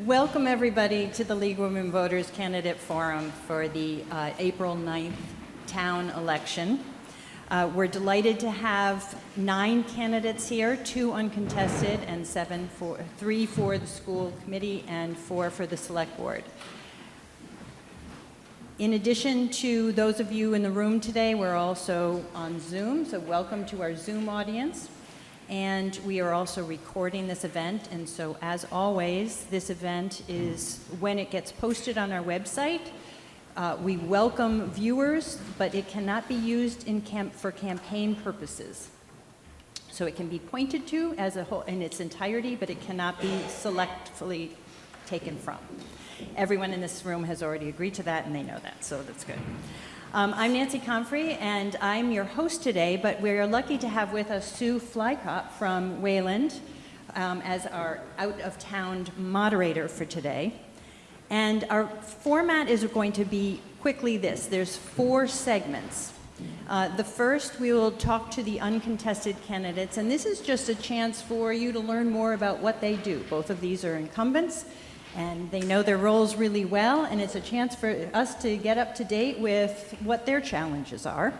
Welcome everybody to the League of Women Voters Candidate Forum for the April 9th town election. We're delighted to have 9 candidates here, 2 uncontested and 3 for the school committee and 4 for the select board. In addition to those of you in the room today, we're also on Zoom, so welcome to our Zoom audience. And we are also recording this event, and so as always, this event is, when it gets posted on our website, we welcome viewers, but it cannot be used for campaign purposes. So it can be pointed to as a whole in its entirety, but it cannot be selectively taken from. Everyone in this room has already agreed to that, and they know that, so that's good. I'm Nancy Comfrey, and I'm your host today, but we're lucky to have with us Sue Flykop from Wayland as our out-of-town moderator for today. And our format is going to be quickly this. There's 4 segments. The first, we will talk to the uncontested candidates, and this is just a chance for you to learn more about what they do. Both of these are incumbents, and they know their roles really well, and it's a chance for us to get up to date with what their challenges are.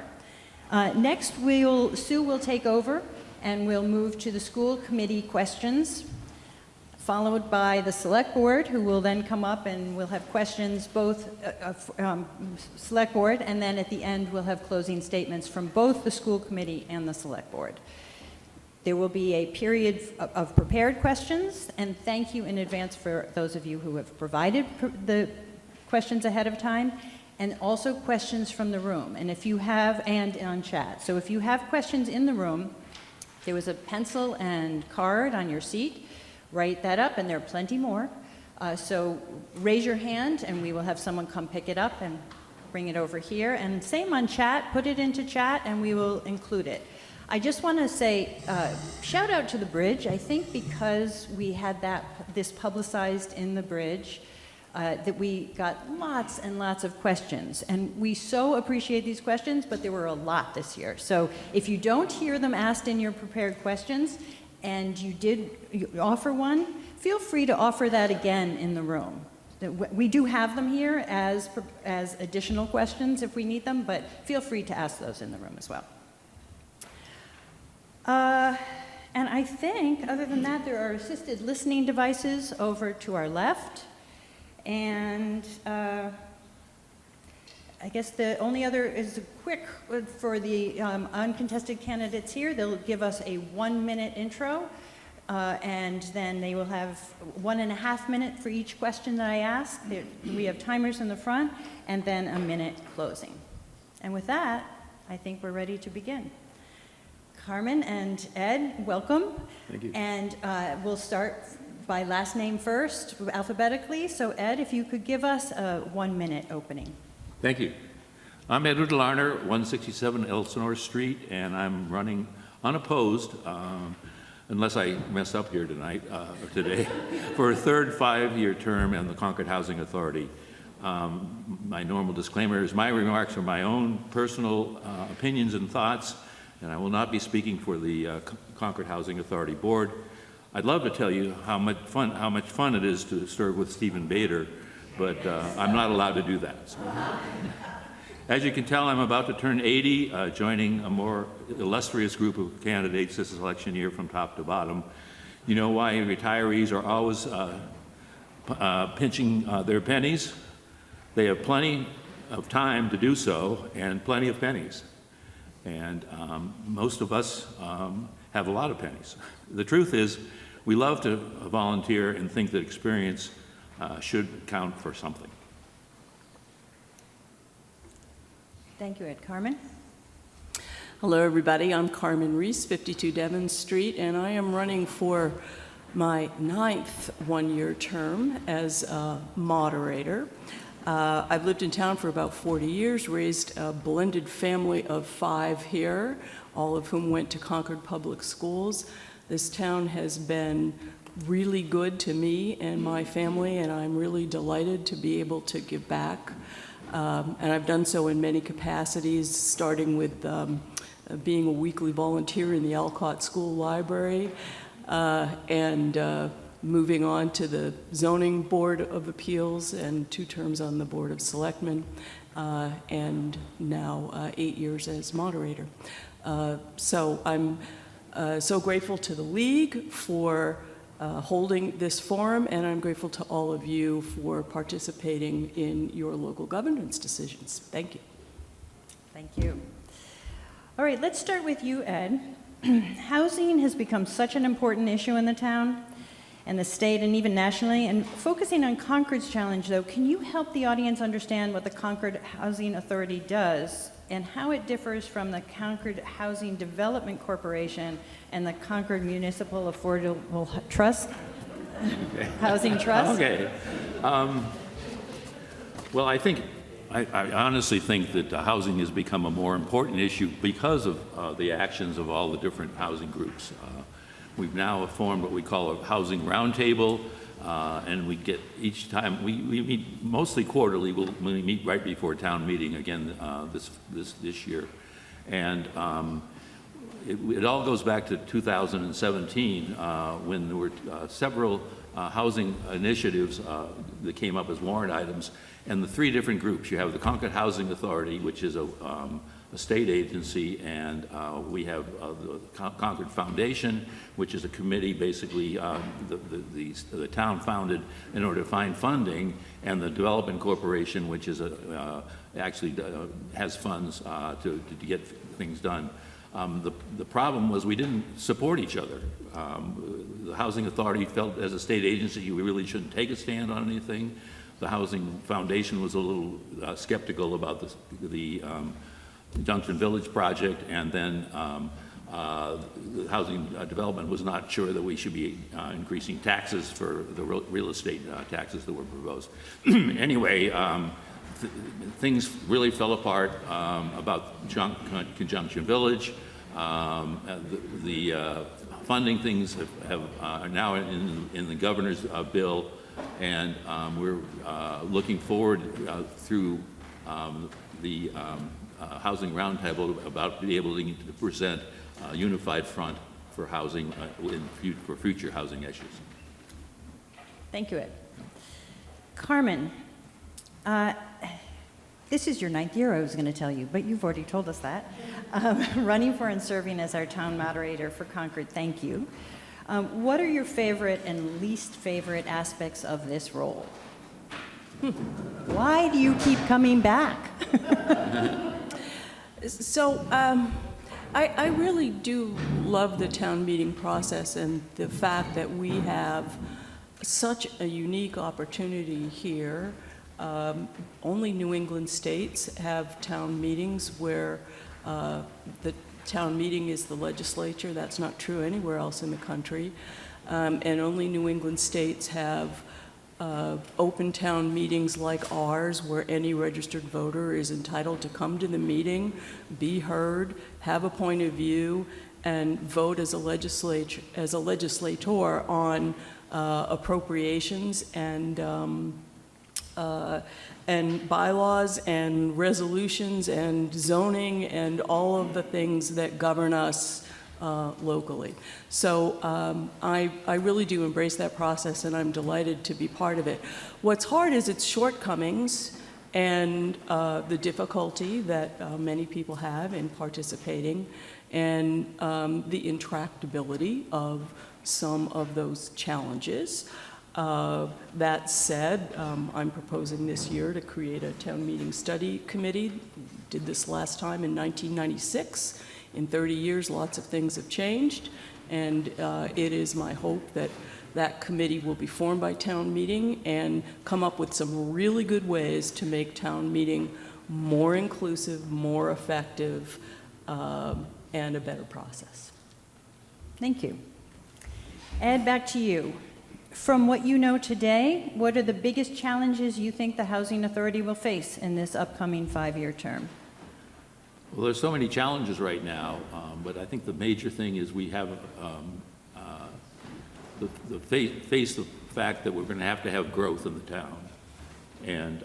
Next, Sue will take over, and we'll move to the school committee questions, followed by the select board, who will then come up and we'll have questions, both select board, and then at the end we'll have closing statements from both the school committee and the select board. There will be a period of prepared questions, and thank you in advance for those of you who have provided the questions ahead of time, and also questions from the room, and if you have, and on chat. So if you have questions in the room, there was a pencil and card on your seat. Write that up, and there are plenty more. So raise your hand, and we will have someone come pick it up and bring it over here. And same on chat, put it into chat, and we will include it. I just want to say, shout out to the Bridge. I think because we had this publicized in the Bridge, that we got lots and lots of questions. And we so appreciate these questions, but there were a lot this year. So if you don't hear them asked in your prepared questions, and you offer one, feel free to offer that again in the room. We do have them here as additional questions if we need them, but feel free to ask those in the room as well. And I think, other than that, there are assisted listening devices over to our left. And I guess the only other is quick for the uncontested candidates here. They'll give us a 1-minute intro, and then they will have 1.5 minutes for each question that I ask. We have timers in the front, and then a minute closing. And with that, I think we're ready to begin. Carmen and Ed, welcome. Thank you. And we'll start by last name first, alphabetically. So Ed, if you could give us a 1-minute opening. Thank you. I'm Edward Larner, 167 Elsinore Street, and I'm running unopposed, unless I mess up here tonight, or today, for a third 5-year term in the Concord Housing Authority. My normal disclaimer is my remarks are my own personal opinions and thoughts, and I will not be speaking for the Concord Housing Authority Board. I'd love to tell you how much fun it is to serve with Stephen Bader, but I'm not allowed to do that. So. As you can tell, I'm about to turn 80, joining a more illustrious group of candidates this election year from top to bottom. You know why retirees are always pinching their pennies? They have plenty of time to do so and plenty of pennies. And most of us have a lot of pennies. The truth is, we love to volunteer and think that experience should count for something. Thank you, Ed. Carmen? Hello, everybody. I'm Carmen Reese, 52 Devon Street, and I am running for my 9th one-year term as a moderator. I've lived in town for about 40 years, raised a blended family of 5 here, all of whom went to Concord Public Schools. This town has been really good to me and my family, and I'm really delighted to be able to give back. And I've done so in many capacities, starting with being a weekly volunteer in the Alcott School Library, and moving on to the Zoning Board of Appeals and 2 terms on the Board of Selectmen, and now 8 years as moderator. So I'm so grateful to the League for holding this forum, and I'm grateful to all of you for participating in your local governance decisions. Thank you. Thank you. All right, let's start with you, Ed. Housing has become such an important issue in the town and the state and even nationally. And focusing on Concord's challenge, though, can you help the audience understand what the Concord Housing Authority does and how it differs from the Concord Housing Development Corporation and the Concord Municipal Affordable Trust? Okay. Housing Trust? Okay. Well, I honestly think that housing has become a more important issue because of the actions of all the different housing groups. We've now formed what we call a housing roundtable, and we get each time we meet mostly quarterly. We meet right before town meeting again this year, and it all goes back to 2017 when there were several housing initiatives that came up as warrant items. And the 3 different groups, you have the Concord Housing Authority, which is a state agency, and we have the Concord Foundation, which is a committee basically the town founded in order to find funding, and the Development Corporation, which is actually has funds to get things done. The problem was we didn't support each other. The Housing Authority felt as a state agency we really shouldn't take a stand on anything. The Housing Foundation was a little skeptical about the Junction Village project, and then the housing development was not sure that we should be increasing taxes for the real estate taxes that were proposed. Anyway, things really fell apart about Junction Village. The funding things are now in the governor's bill. And we're looking forward through the Housing Roundtable about being able to present a unified front for housing, for future housing issues. Thank you, Ed. Carmen, this is your 9th year, I was going to tell you, but you've already told us that. Running for and serving as our town moderator for Concord, thank you. What are your favorite and least favorite aspects of this role? Why do you keep coming back? So I really do love the town meeting process and the fact that we have such a unique opportunity here. Only New England states have town meetings where the town meeting is the legislature. That's not true anywhere else in the country. And only New England states have open town meetings like ours, where any registered voter is entitled to come to the meeting, be heard, have a point of view, and vote as a legislator on appropriations and bylaws and resolutions and zoning and all of the things that govern us locally. So I really do embrace that process, and I'm delighted to be part of it. What's hard is its shortcomings and the difficulty that many people have in participating, and the intractability of some of those challenges. That said, I'm proposing this year to create a town meeting study committee. Did this last time in 1996. In 30 years, lots of things have changed, and it is my hope that that committee will be formed by town meeting and come up with some really good ways to make town meeting more inclusive, more effective, and a better process. Thank you. Ed, back to you. From what you know today, what are the biggest challenges you think the Housing Authority will face in this upcoming 5-year term? Well, there's so many challenges right now, but I think the major thing is we have face the fact that we're going to have growth in the town, and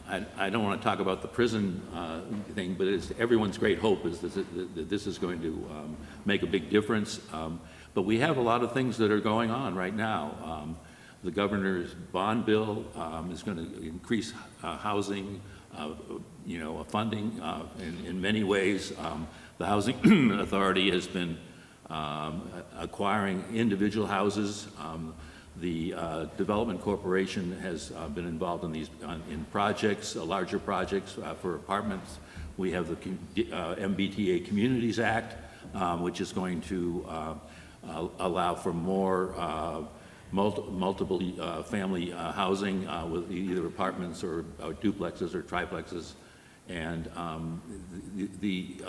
I don't want to talk about the prison thing, but it's everyone's great hope is that this is going to make a big difference. But we have a lot of things that are going on right now. The governor's bond bill is going to increase housing, funding in many ways. The Housing Authority has been acquiring individual houses. The Development Corporation has been involved in these in projects, larger projects for apartments. We have the MBTA Communities Act, which is going to allow for more multiple family housing with either apartments or duplexes or triplexes. And the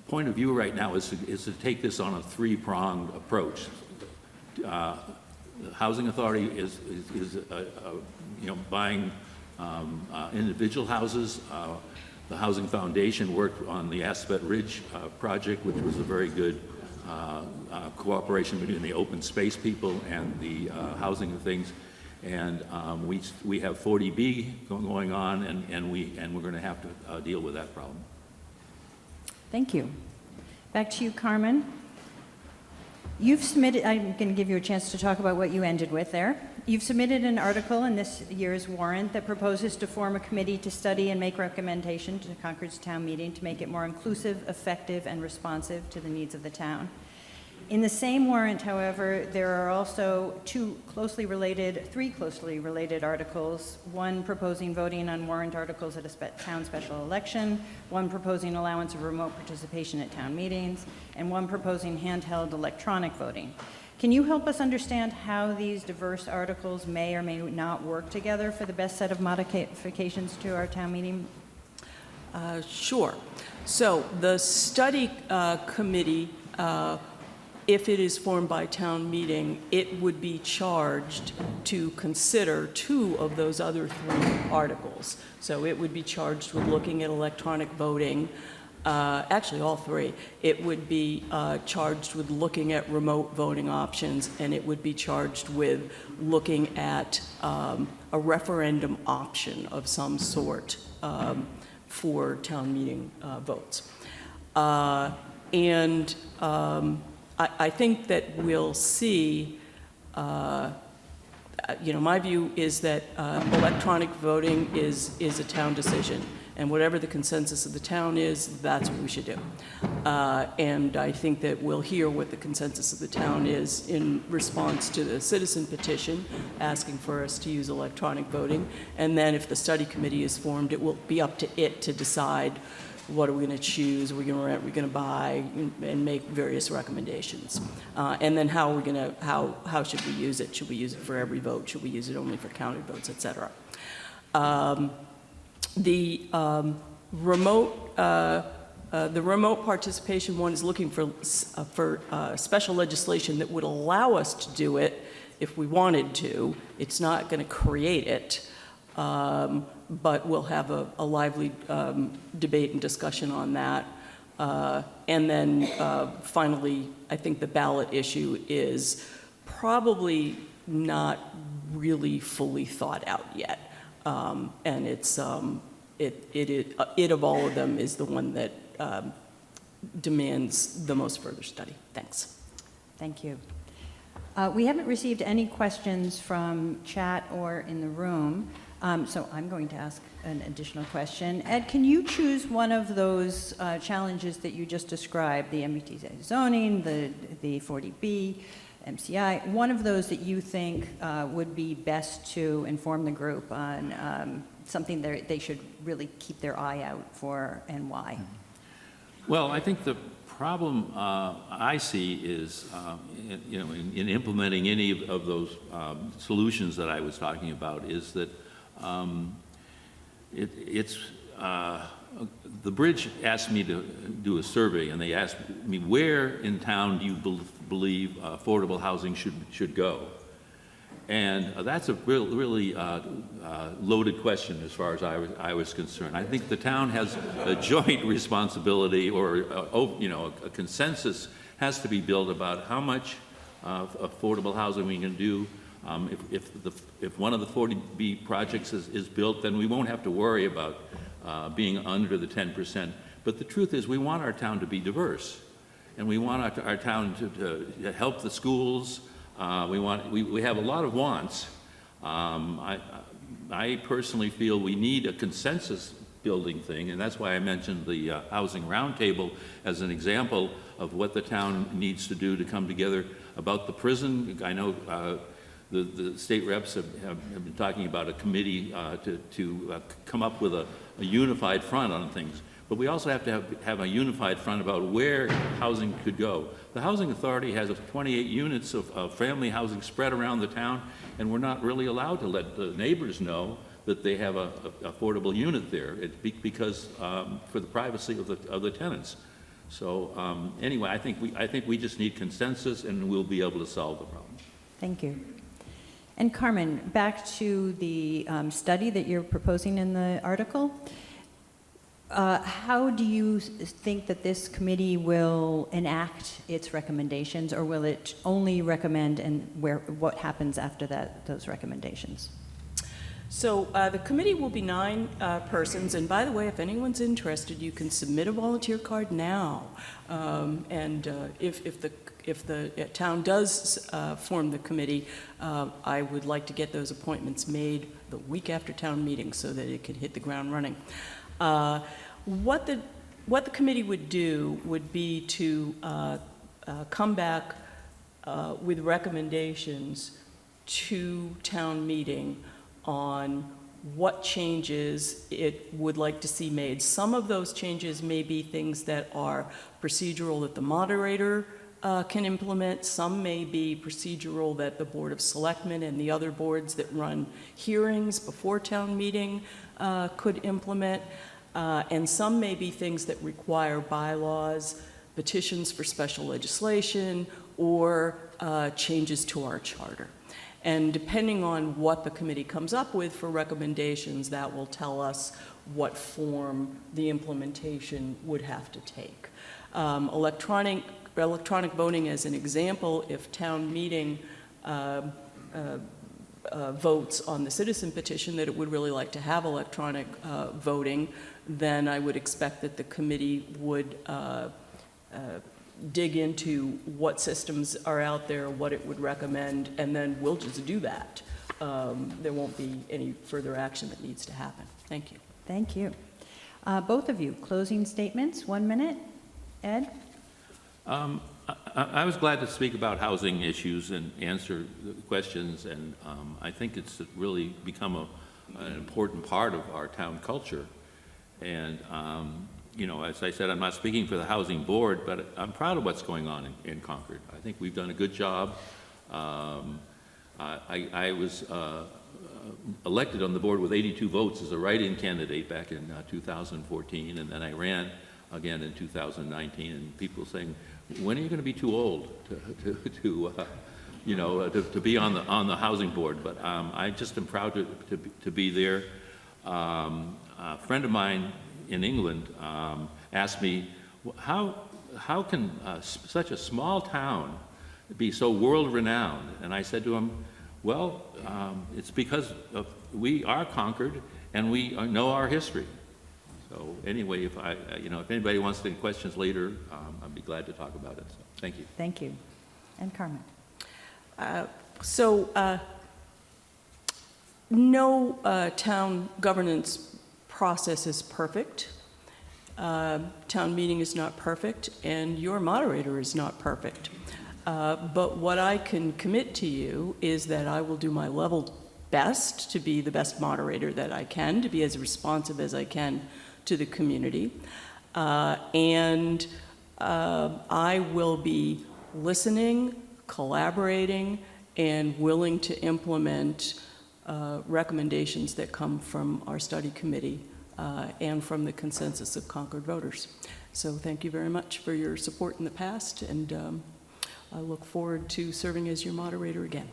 point of view right now is to take this on a three-pronged approach. The Housing Authority is buying individual houses. The Housing Foundation worked on the Aspet Ridge project, which was a very good cooperation between the open space people and the housing things. And we have 40B going on, and we're going to have to deal with that problem. Thank you. Back to you, Carmen. You've submitted, I'm going to give you a chance to talk about what you ended with there. You've submitted an article in this year's warrant that proposes to form a committee to study and make recommendations to Concord's town meeting to make it more inclusive, effective, and responsive to the needs of the town. In the same warrant, however, there are also three closely related articles, one proposing voting on warrant articles at a town special election, one proposing allowance of remote participation at town meetings, and one proposing handheld electronic voting. Can you help us understand how these diverse articles may or may not work together for the best set of modifications to our town meeting? Sure. So the study committee, if it is formed by town meeting, it would be charged to consider two of those other three articles. So it would be charged with looking at electronic voting, actually all three. It would be charged with looking at remote voting options, and it would be charged with looking at a referendum option of some sort for town meeting votes. I think that we'll see, my view is that electronic voting is a town decision, and whatever the consensus of the town is, that's what we should do. And I think that we'll hear what the consensus of the town is in response to the citizen petition asking for us to use electronic voting. And then if the study committee is formed, it will be up to it to decide what are we going to choose, are we going to rent, are we going to buy, and make various recommendations. And then how are we going to, how should we use it? Should we use it for every vote? Should we use it only for counted votes, et cetera? The remote participation one is looking for special legislation that would allow us to do it if we wanted to. It's not going to create it. But we'll have a lively debate and discussion on that. And then finally, I think the ballot issue is probably not really fully thought out yet. And it's, it of all of them is the one that demands the most further study. Thanks. Thank you. We haven't received any questions from chat or in the room. So I'm going to ask an additional question. Ed, can you choose one of those challenges that you just described, the MBTA zoning, the 40B, MCI, one of those that you think would be best to inform the group on something they should really keep their eye out for, and why? Well, I think the problem I see is, in implementing any of those solutions that I was talking about, is that the bridge asked me to do a survey, and they asked me, where in town do you believe affordable housing should go? And that's a really loaded question as far as I was concerned. I think the town has a joint responsibility, or a consensus has to be built about how much affordable housing we can do, If one of the 40B projects is built, then we won't have to worry about being under the 10%. But the truth is, we want our town to be diverse, and we want our town to help the schools. We have a lot of wants. I personally feel we need a consensus building thing, and that's why I mentioned the Housing Roundtable as an example of what the town needs to do to come together about the prison. I know the state reps have been talking about a committee to come up with a unified front on things. But we also have to have a unified front about where housing could go. The Housing Authority has 28 units of family housing spread around the town, and we're not really allowed to let the neighbors know that they have a affordable unit there, because for the privacy of the tenants. So anyway, I think we just need consensus, and we'll be able to solve the problem. Thank you. And Carmen, back to the study that you're proposing in the article. How do you think that this committee will enact its recommendations, or will it only recommend, and what happens after that, those recommendations? So the committee will be 9 persons, and by the way, if anyone's interested, you can submit a volunteer card now. If the town does form the committee, I would like to get those appointments made the week after town meeting so that it can hit the ground running. What the committee would do would be to come back with recommendations to town meeting on what changes it would like to see made. Some of those changes may be things that are procedural that the moderator can implement. Some may be procedural that the Board of Selectmen and the other boards that run hearings before town meeting could implement. And some may be things that require bylaws, petitions for special legislation, or changes to our charter. And depending on what the committee comes up with for recommendations, that will tell us what form the implementation would have to take. Electronic voting as an example, if town meeting votes on the citizen petition that it would really like to have electronic voting, then I would expect that the committee would dig into what systems are out there, what it would recommend, and then we'll just do that. There won't be any further action that needs to happen. Thank you. Thank you. Both of you, closing statements, 1 minute. Ed? I was glad to speak about housing issues and answer the questions, and I think it's really become an important part of our town culture. And you know, as I said, I'm not speaking for the Housing Board, but I'm proud of what's going on in Concord. I think we've done a good job. I was elected on the board with 82 votes as a write-in candidate back in 2014, and then I ran again in 2019, and people saying, when are you going to be too old to be on the Housing Board? But I just am proud to be there. A friend of mine in England asked me, how can such a small town be so world-renowned? And I said to him, well, it's because we are Concord and we know our history. So anyway, if anybody wants any questions later, I'd be glad to talk about it. So thank you. Thank you. And Carmen? No town governance process is perfect. Town meeting is not perfect, and your moderator is not perfect. But what I can commit to you is that I will do my level best to be the best moderator that I can, to be as responsive as I can to the community. And I will be listening, collaborating, and willing to implement recommendations that come from our study committee and from the consensus of Concord voters. So thank you very much for your support in the past, and I look forward to serving as your moderator again.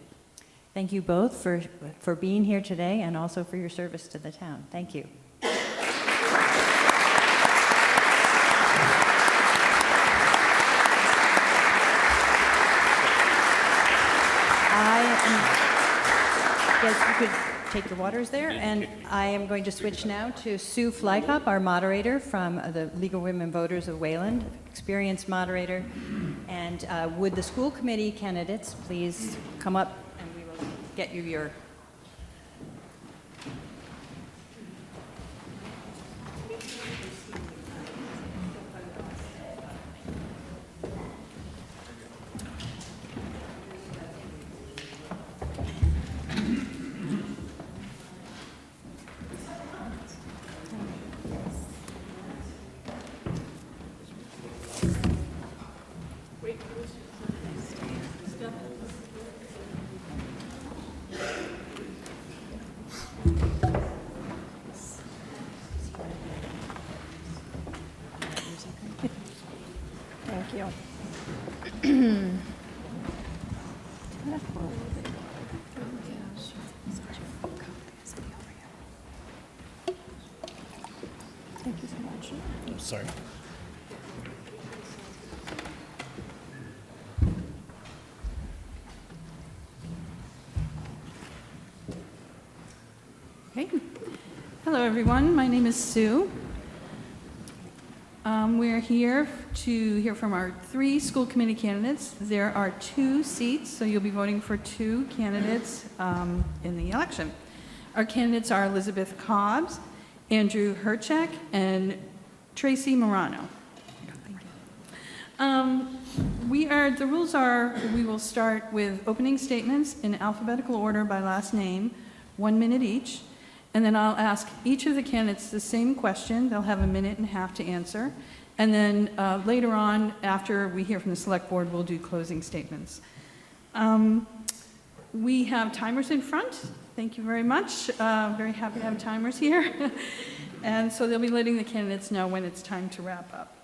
Thank you both for being here today and also for your service to the town. Thank you. you could take your waters there. And I am going to switch now to Sue Flykop, our moderator from the League of Women Voters of Wayland, experienced moderator. And would the school committee candidates please come up and we will get you your... Thank you. Thank you so much. Oh, sorry. Okay. Hello, everyone. My name is Sue. We're here to hear from our 3 school committee candidates. There are 2 seats, so you'll be voting for 2 candidates in the election. Our candidates are Elizabeth Cobbs, Andrew Herchek, and Tracy Morano. The rules are we will start with opening statements in alphabetical order by last name, 1 minute each, and then I'll ask each of the candidates the same question. They'll have a minute and a half to answer. And then later on, after we hear from the select board, we'll do closing statements. We have timers in front. Thank you very much. Very happy to have timers here. And so they'll be letting the candidates know when it's time to wrap up.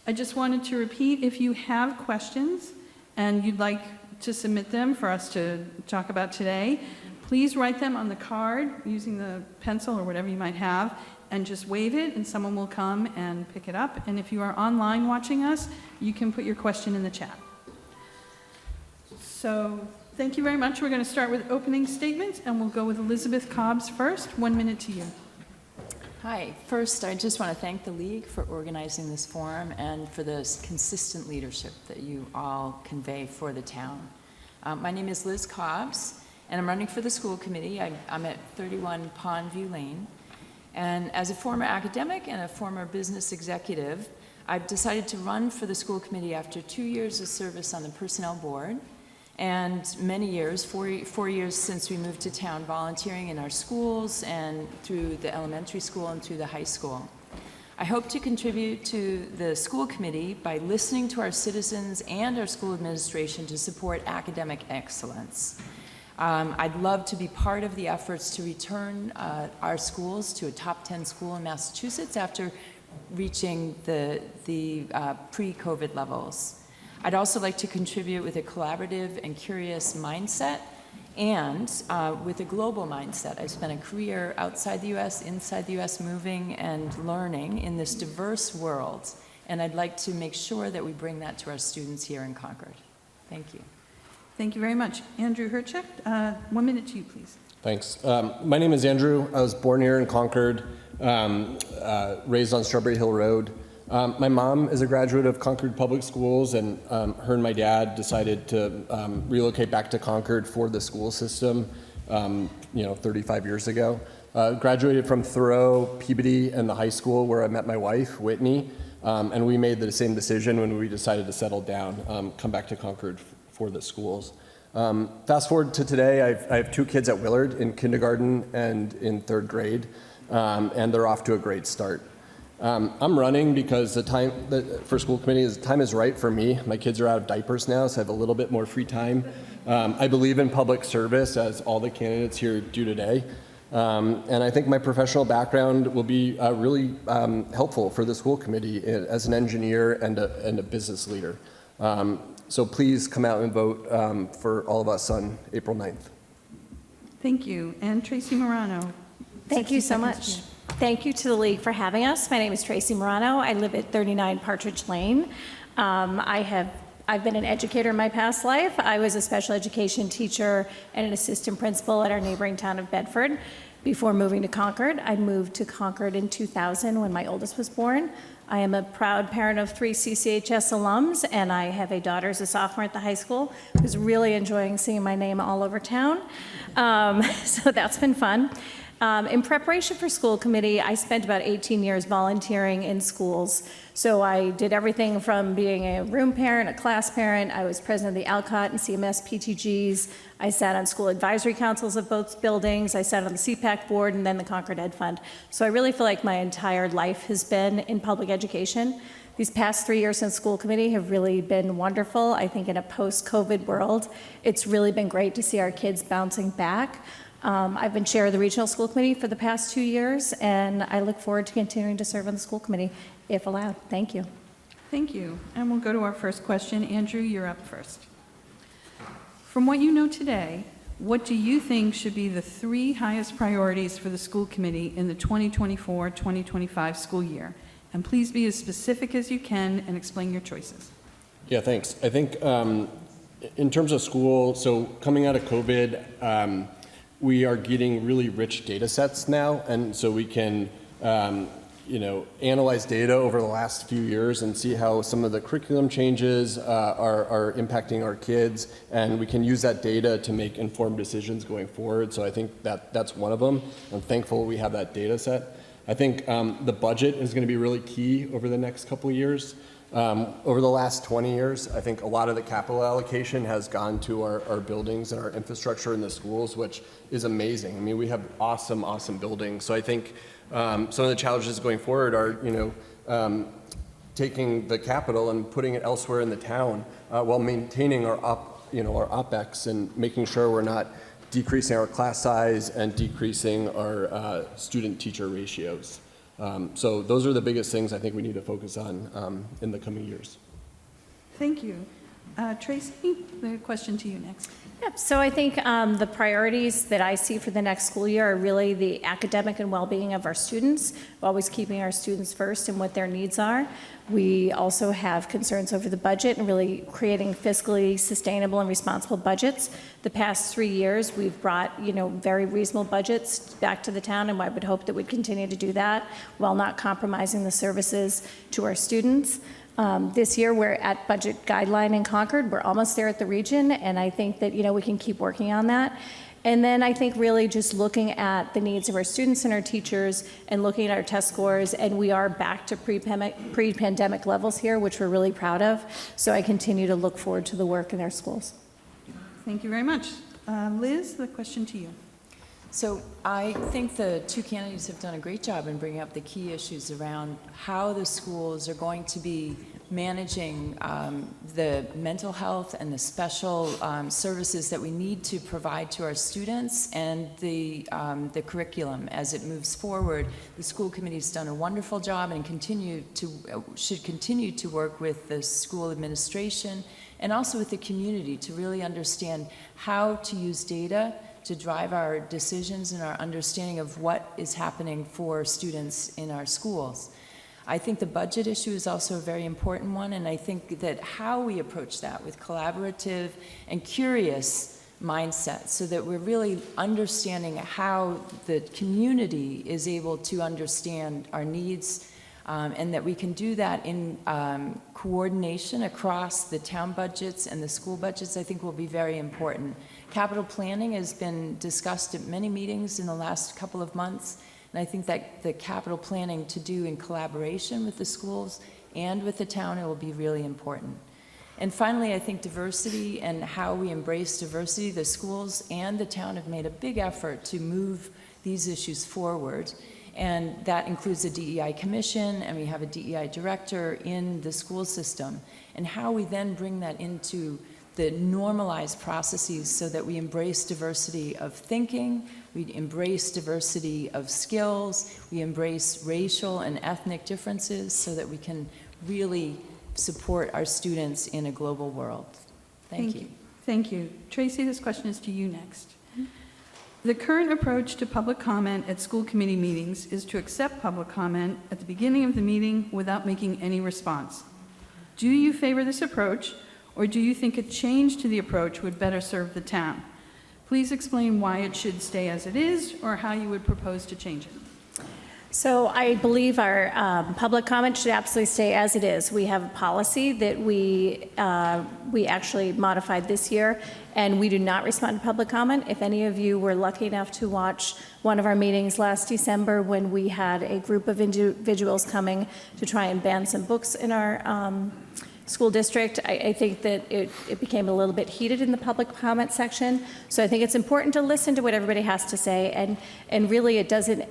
I just wanted to repeat, if you have questions and you'd like to submit them for us to talk about today, please write them on the card using the pencil or whatever you might have, and just wave it and someone will come and pick it up. And if you are online watching us, you can put your question in the chat. So thank you very much. We're going to start with opening statements, and we'll go with Elizabeth Cobbs first. 1 minute to you. Hi. First, I just want to thank the League for organizing this forum and for the consistent leadership that you all convey for the town. My name is Liz Cobbs, and I'm running for the school committee. I'm at 31 Pondview Lane. And as a former academic and a former business executive, I've decided to run for the school committee after 2 years of service on the personnel board and many years, 4 years since we moved to town, volunteering in our schools and through the elementary school and through the high school. I hope to contribute to the school committee by listening to our citizens and our school administration to support academic excellence. I'd love to be part of the efforts to return our schools to a top 10 school in Massachusetts after reaching the pre-COVID levels. I'd also like to contribute with a collaborative and curious mindset and with a global mindset. I've spent a career outside the U.S., inside the U.S., moving and learning in this diverse world, and I'd like to make sure that we bring that to our students here in Concord. Thank you. Thank you very much. Andrew Herchek, 1 minute to you, please. Thanks. My name is Andrew. I was born here in Concord, raised on Strawberry Hill Road. My mom is a graduate of Concord Public Schools, and her and my dad decided to relocate back to Concord for the school system, 35 years ago. Graduated from Thoreau, Peabody, and the high school where I met my wife, Whitney, and we made the same decision when we decided to settle down, come back to Concord for the schools. Fast forward to today, I have 2 kids at Willard in kindergarten and in 3rd grade, and they're off to a great start. I'm running because for school committee, the time is right for me. My kids are out of diapers now, so I have a little bit more free time. I believe in public service, as all the candidates here do today. And I think my professional background will be really helpful for the school committee as an engineer and a business leader. So please come out and vote for all of us on April 9th. Thank you. And Tracy Morano. Thank you 60 so seconds much. to you. Thank you to the League for having us. My name is Tracy Morano. I live at 39 Partridge Lane. I I've been an educator in my past life. I was a special education teacher and an assistant principal at our neighboring town of Bedford before moving to Concord. I moved to Concord in 2000 when my oldest was born. I am a proud parent of 3 CCHS alums, and I have a daughter who's a sophomore at the high school who's really enjoying seeing my name all over town. So that's been fun. In preparation for school committee, I spent about 18 years volunteering in schools. So I did everything from being a room parent, a class parent. I was president of the Alcott and CMS PTGs. I sat on school advisory councils of both buildings. I sat on the CPAC board and then the Concord Ed Fund. So I really feel like my entire life has been in public education. These past 3 years in school committee have really been wonderful. I think in a post-COVID world, it's really been great to see our kids bouncing back. I've been chair of the regional school committee for the past 2 years, and I look forward to continuing to serve on the school committee, if allowed. Thank you. Thank you. And we'll go to our first question. Andrew, you're up first. From what you know today, what do you think should be the 3 highest priorities for the school committee in the 2024-2025 school year? And please be as specific as you can and explain your choices. Yeah, thanks. I think in terms of school, so coming out of COVID, we are getting really rich data sets now, and so we can analyze data over the last few years and see how some of the curriculum changes are impacting our kids, and we can use that data to make informed decisions going forward. So I think that's one of them. I'm thankful we have that data set. I think the budget is going to be really key over the next couple of years. Over the last 20 years, I think a lot of the capital allocation has gone to our buildings and our infrastructure in the schools, which is amazing. I mean, we have awesome, awesome buildings. So I think some of the challenges going forward are, taking the capital and putting it elsewhere in the town while maintaining our OpEx and making sure we're not decreasing our class size and decreasing our student-teacher ratios. So those are the biggest things I think we need to focus on in the coming years. Thank you. Tracy, the question to you next. Yep. So I think the priorities that I see for the next school year are really the academic and well-being of our students, always keeping our students first and what their needs are. We also have concerns over the budget and really creating fiscally sustainable and responsible budgets. The past 3 years, we've brought, very reasonable budgets back to the town, and I would hope that we'd continue to do that while not compromising the services to our students. This year, we're at budget guideline in Concord. We're almost there at the region, and I think that, we can keep working on that. And then I think really just looking at the needs of our students and our teachers and looking at our test scores, and we are back to pre-pandemic levels here, which we're really proud of. So I continue to look forward to the work in our schools. Thank you very much. Liz, the question to you. So I think the 2 candidates have done a great job in bringing up the key issues around how the schools are going to be managing the mental health and the special services that we need to provide to our students and the curriculum as it moves forward. The school committee's done a wonderful job and should continue to work with the school administration and also with the community to really understand how to use data to drive our decisions and our understanding of what is happening for students in our schools. I think the budget issue is also a very important one, and I think that how we approach that with collaborative and curious mindset so that we're really understanding how the community is able to understand our needs and that we can do that in coordination across the town budgets and the school budgets, I think will be very important. Capital planning has been discussed at many meetings in the last couple of months, and I think that the capital planning to do in collaboration with the schools and with the town, it will be really important. And finally, I think diversity and how we embrace diversity, the schools and the town have made a big effort to move these issues forward. And that includes a DEI commission, and we have a DEI director in the school system. And how we then bring that into the normalized processes so that we embrace diversity of thinking, we embrace diversity of skills, we embrace racial and ethnic differences so that we can really support our students in a global world. Thank you. Thank you. Tracy, this question is to you next. The current approach to public comment at school committee meetings is to accept public comment at the beginning of the meeting without making any response. Do you favor this approach, or do you think a change to the approach would better serve the town? Please explain why it should stay as it is or how you would propose to change it. So I believe our public comment should absolutely stay as it is. We have a policy that we actually modified this year, and we do not respond to public comment. If any of you were lucky enough to watch one of our meetings last December when we had a group of individuals coming to try and ban some books in our school district, I think that it became a little bit heated in the public comment section. So I think it's important to listen to what everybody has to say, and really it doesn't,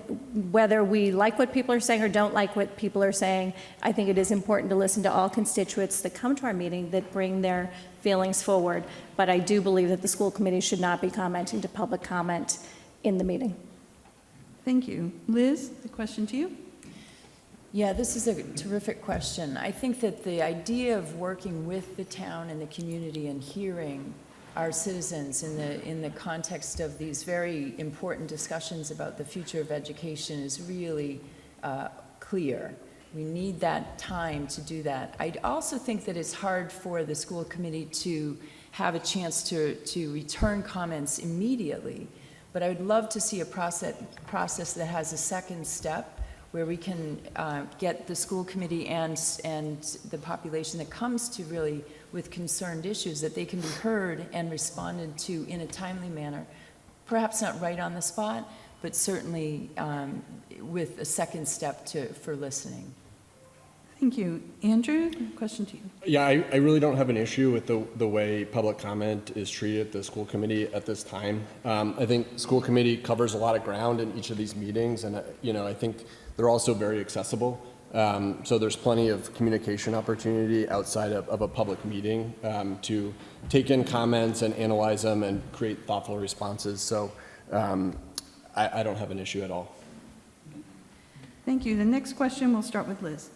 whether we like what people are saying or don't like what people are saying, I think it is important to listen to all constituents that come to our meeting that bring their feelings forward. But I do believe that the school committee should not be commenting to public comment in the meeting. Thank you. Liz, the question to you. Yeah, this is a terrific question. I think that the idea of working with the town and the community and hearing our citizens in the context of these very important discussions about the future of education is really clear. We need that time to do that. I also think that it's hard for the school committee to have a chance to return comments immediately, but I would love to see a process that has a second step where we can get the school committee and the population that comes to really with concerned issues, that they can be heard and responded to in a timely manner, perhaps not right on the spot, but certainly with a second step for listening. Thank you. Andrew, question to you. Yeah, I really don't have an issue with the way public comment is treated at the school committee at this time. I think school committee covers a lot of ground in each of these meetings, and I think they're also very accessible. So there's plenty of communication opportunity outside of a public meeting to take in comments and analyze them and create thoughtful responses. So I don't have an issue at all. Thank you. The next question, we'll start with Liz.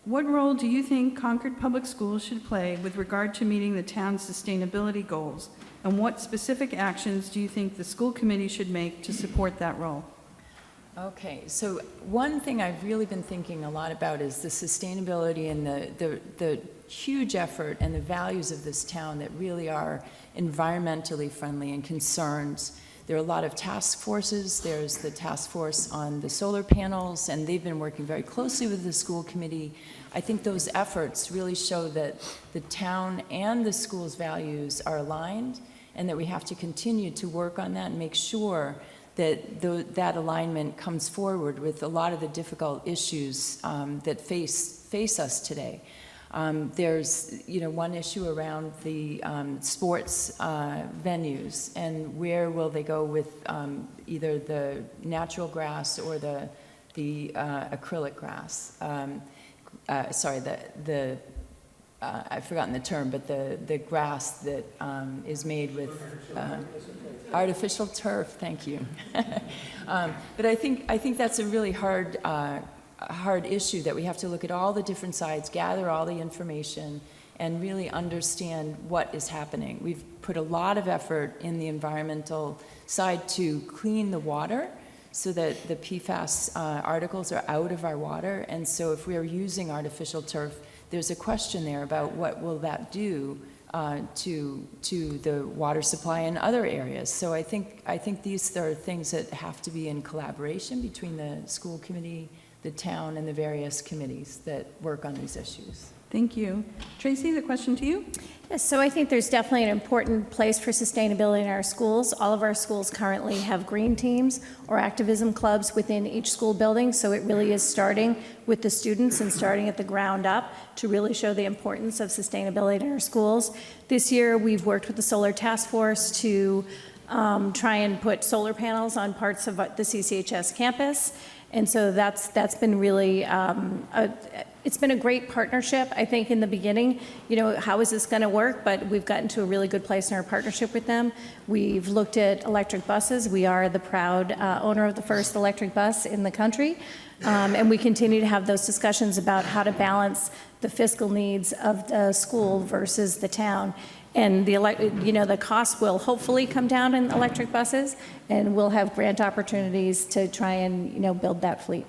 What role do you think Concord Public Schools should play with regard to meeting the town's sustainability goals? And what specific actions do you think the school committee should make to support that role? Okay, so one thing I've really been thinking a lot about is the sustainability and the huge effort and the values of this town that really are environmentally friendly and concerned. There are a lot of task forces. There's the task force on the solar panels, and they've been working very closely with the school committee. I think those efforts really show that the town and the school's values are aligned, and that we have to continue to work on that and make sure that that alignment comes forward with a lot of the difficult issues that face us today. There's one issue around the sports venues, and where will they go with either the natural grass or the acrylic grass. Sorry, I've forgotten the term, but the grass that is made with artificial turf. Thank you. But I think that's a really hard issue, that we have to look at all the different sides, gather all the information, and really understand what is happening. We've put a lot of effort in the environmental side to clean the water so that the PFAS articles are out of our water. And so if we are using artificial turf, there's a question there about what will that do to the water supply in other areas. So I think these are things that have to be in collaboration between the school committee, the town, and the various committees that work on these issues. Thank you. Tracy, the question to you. Yes, so I think there's definitely an important place for sustainability in our schools. All of our schools currently have green teams or activism clubs within each school building, so it really is starting with the students and starting at the ground up to really show the importance of sustainability in our schools. This year, we've worked with the Solar Task Force to try and put solar panels on parts of the CCHS campus. And so that's been really, it's been a great partnership. I think in the beginning, how is this going to work? But we've gotten to a really good place in our partnership with them. We've looked at electric buses. We are the proud owner of the first electric bus in the country. And we continue to have those discussions about how to balance the fiscal needs of the school versus the town. And the cost will hopefully come down in electric buses, and we'll have grant opportunities to try and build that fleet.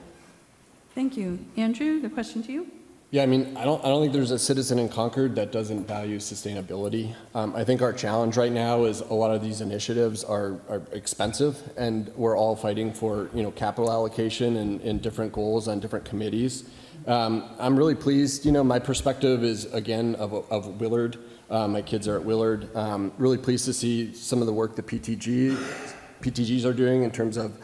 Thank you. Andrew, the question to you. Yeah, I mean, I don't think there's a citizen in Concord that doesn't value sustainability. I think our challenge right now is a lot of these initiatives are expensive, and we're all fighting for, capital allocation and different goals on different committees. I'm really pleased, my perspective is, again, of Willard. My kids are at Willard. Really pleased to see some of the work that PTGs are doing in terms of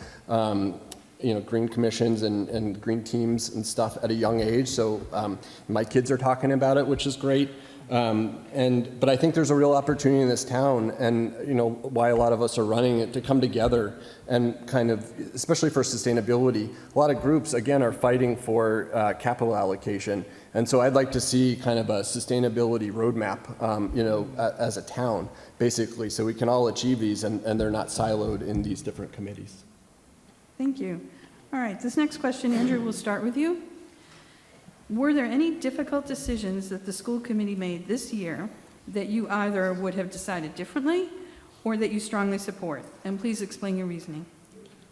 green commissions and green teams and stuff at a young age. So my kids are talking about it, which is great. But I think there's a real opportunity in this town, and why a lot of us are running it, to come together and kind of, especially for sustainability. A lot of groups, again, are fighting for capital allocation. And so I'd like to see kind of a sustainability roadmap, as a town, basically, so we can all achieve these and they're not siloed in these different committees. Thank you. All right, this next question, Andrew, we'll start with you. Were there any difficult decisions that the school committee made this year that you either would have decided differently or that you strongly support? And please explain your reasoning.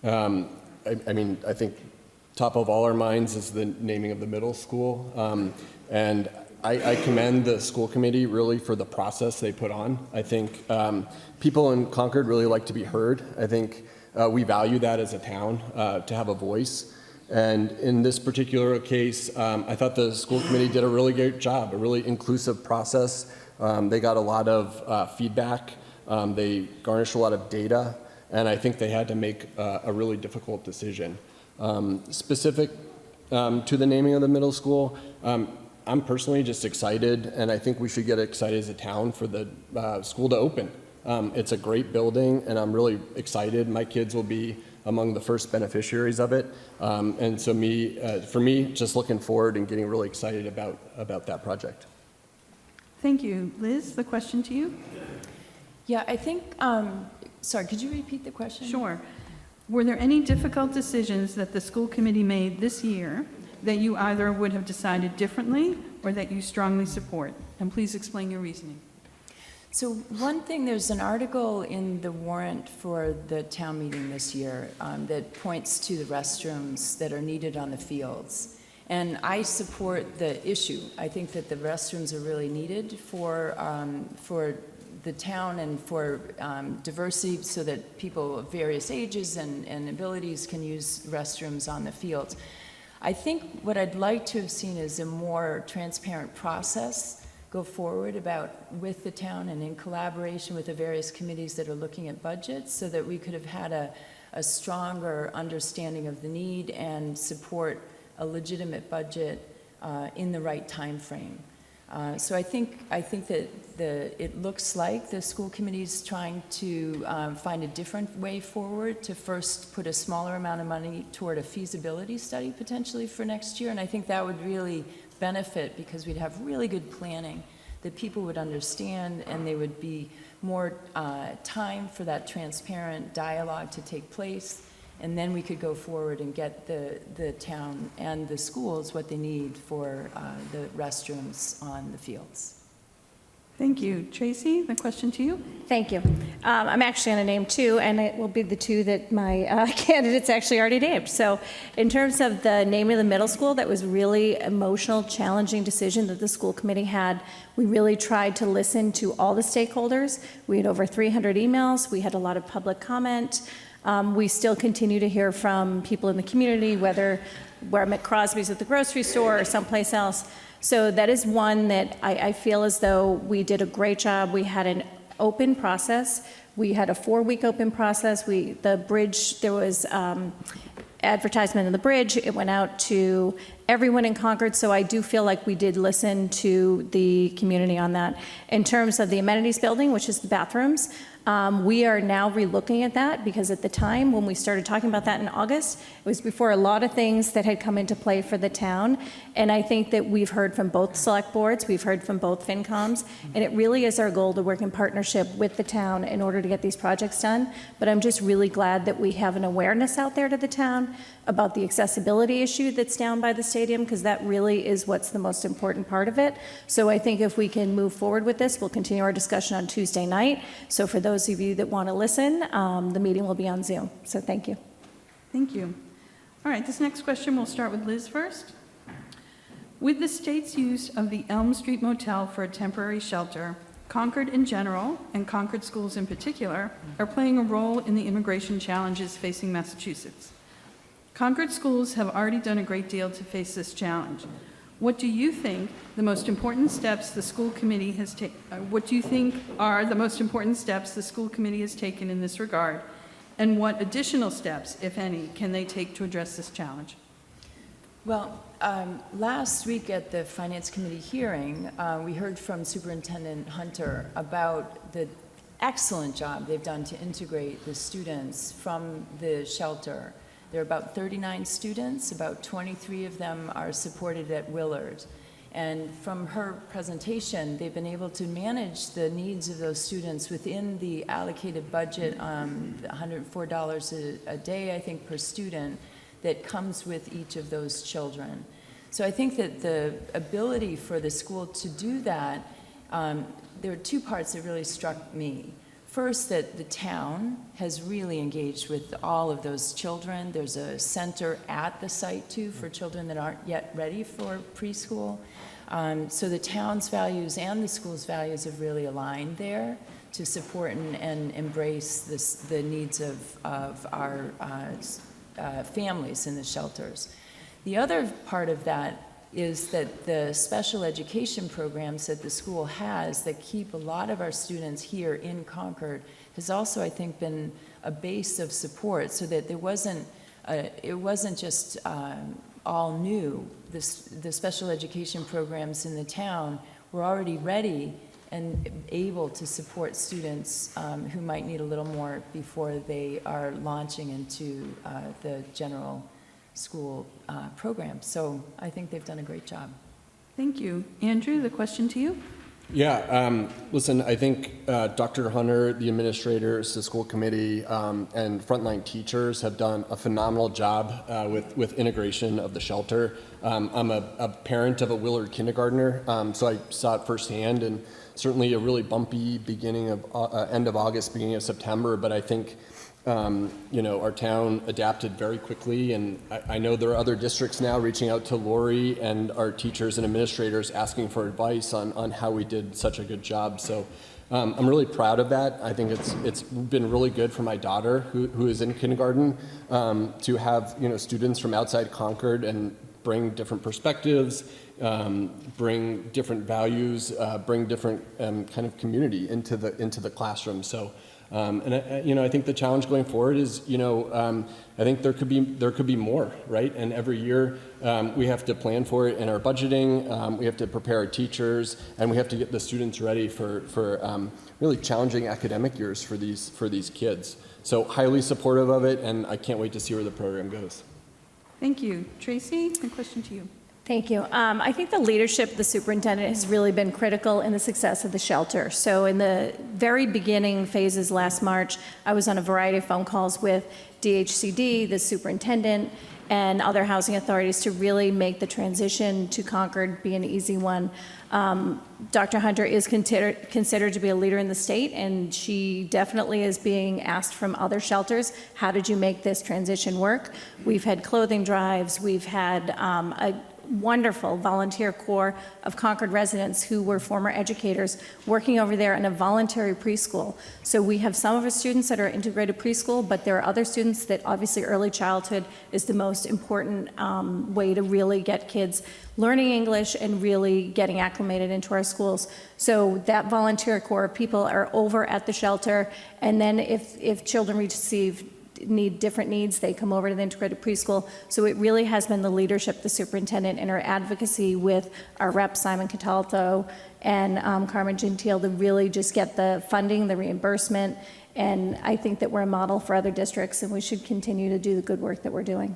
I think top of all our minds is the naming of the middle school. And I commend the school committee really for the process they put on. I think people in Concord really like to be heard. I think we value that as a town, to have a voice. And in this particular case, I thought the school committee did a really great job, a really inclusive process. They got a lot of feedback. They garnished a lot of data. And I think they had to make a really difficult decision. Specific to the naming of the middle school, I'm personally just excited, and I think we should get excited as a town for the school to open. It's a great building, and I'm really excited. My kids will be among the first beneficiaries of it. And so for me, just looking forward and getting really excited about that project. Thank you. Liz, the question to you. Yeah, I think, sorry, could you repeat the question? Sure. Were there any difficult decisions that the school committee made this year that you either would have decided differently or that you strongly support? And please explain your reasoning. So one thing, there's an article in the warrant for the town meeting this year that points to the restrooms that are needed on the fields. And I support the issue. I think that the restrooms are really needed for the town and for diversity, so that people of various ages and abilities can use restrooms on the fields. I think what I'd like to have seen is a more transparent process go forward with the town and in collaboration with the various committees that are looking at budgets, so that we could have had a stronger understanding of the need and support a legitimate budget in the right time frame. So I think that it looks like the school committee is trying to find a different way forward, to first put a smaller amount of money toward a feasibility study potentially for next year. And I think that would really benefit, because we'd have really good planning that people would understand, and there would be more time for that transparent dialogue to take place. And then we could go forward and get the town and the schools what they need for the restrooms on the fields. Thank you. Tracy, the question to you. Thank you. I'm actually going to name two, and it will be the two that my candidates actually already named. So in terms of the naming of the middle school, that was really emotional, challenging decision that the school committee had. We really tried to listen to all the stakeholders. We had over 300 emails. We had a lot of public comment. We still continue to hear from people in the community, whether we're at Crosby's at the grocery store or someplace else. So that is one that I feel as though we did a great job. We had an open process. We had a 4-week open process. The bridge, there was advertisement in the bridge. It went out to everyone in Concord, so I do feel like we did listen to the community on that. In terms of the amenities building, which is the bathrooms, we are now relooking at that, because at the time when we started talking about that in August, it was before a lot of things that had come into play for the town. And I think that we've heard from both select boards, we've heard from both FinComs, and it really is our goal to work in partnership with the town in order to get these projects done. But I'm just really glad that we have an awareness out there to the town about the accessibility issue that's down by the stadium, because that really is what's the most important part of it. So I think if we can move forward with this, we'll continue our discussion on Tuesday night. So for those of you that want to listen, the meeting will be on Zoom. So thank you. Thank you. All right, this next question, we'll start with Liz first. With the state's use of the Elm Street Motel for a temporary shelter, Concord in general, and Concord schools in particular, are playing a role in the immigration challenges facing Massachusetts. Concord schools have already done a great deal to face this challenge. What do you think the most important steps the school committee has taken? What do you think are the most important steps the school committee has taken in this regard? And what additional steps, if any, can they take to address this challenge? Well, last week at the Finance Committee hearing, we heard from Superintendent Hunter about the excellent job they've done to integrate the students from the shelter. There are about 39 students, about 23 of them are supported at Willard. And from her presentation, they've been able to manage the needs of those students within the allocated budget, $104 a day, I think, per student that comes with each of those children. So I think that the ability for the school to do that, there are two parts that really struck me. First, that the town has really engaged with all of those children. There's a center at the site, too, for children that aren't yet ready for preschool. So the town's values and the school's values have really aligned there to support and embrace the needs of our families in the shelters. The other part of that is that the special education programs that the school has that keep a lot of our students here in Concord has also, I think, been a base of support so that it wasn't just all new. The special education programs in the town were already ready and able to support students who might need a little more before they are launching into the general school program. So I think they've done a great job. Thank you. Andrew, the question to you. Yeah, listen, I think Dr. Hunter, the administrators, the school committee, and frontline teachers have done a phenomenal job with integration of the shelter. I'm a parent of a Willard kindergartner, so I saw it firsthand, and certainly a really bumpy beginning of end of August, beginning of September, but I think our town adapted very quickly, and I know there are other districts now reaching out to Lori and our teachers and administrators asking for advice on how we did such a good job. So I'm really proud of that. I think it's been really good for my daughter who is in kindergarten to have students from outside Concord and bring different perspectives, bring different values, bring different kind of community into the classroom. So. I think the challenge going forward is, I think there could be more, right? And every year we have to plan for it in our budgeting. We have to prepare our teachers, and we have to get the students ready for really challenging academic years for these kids. So highly supportive of it, and I can't wait to see where the program goes. Thank you. Tracy, a question to you. Thank you. I think the leadership of the superintendent has really been critical in the success of the shelter. So in the very beginning phases last March, I was on a variety of phone calls with DHCD, the superintendent, and other housing authorities to really make the transition to Concord be an easy one. Dr. Hunter is considered to be a leader in the state, and she definitely is being asked from other shelters, how did you make this transition work? We've had clothing drives, we've had a wonderful volunteer corps of Concord residents who were former educators working over there in a voluntary preschool. So we have some of our students that are integrated preschool, but there are other students that obviously early childhood is the most important way to really get kids learning English and really getting acclimated into our schools. So that volunteer corps of people are over at the shelter, and then if children need different needs, they come over to the integrated preschool. So it really has been the leadership, the superintendent, and her advocacy with our rep, Simon Catalto, and Carmen Gentile to really just get the funding, the reimbursement, and I think that we're a model for other districts, and we should continue to do the good work that we're doing.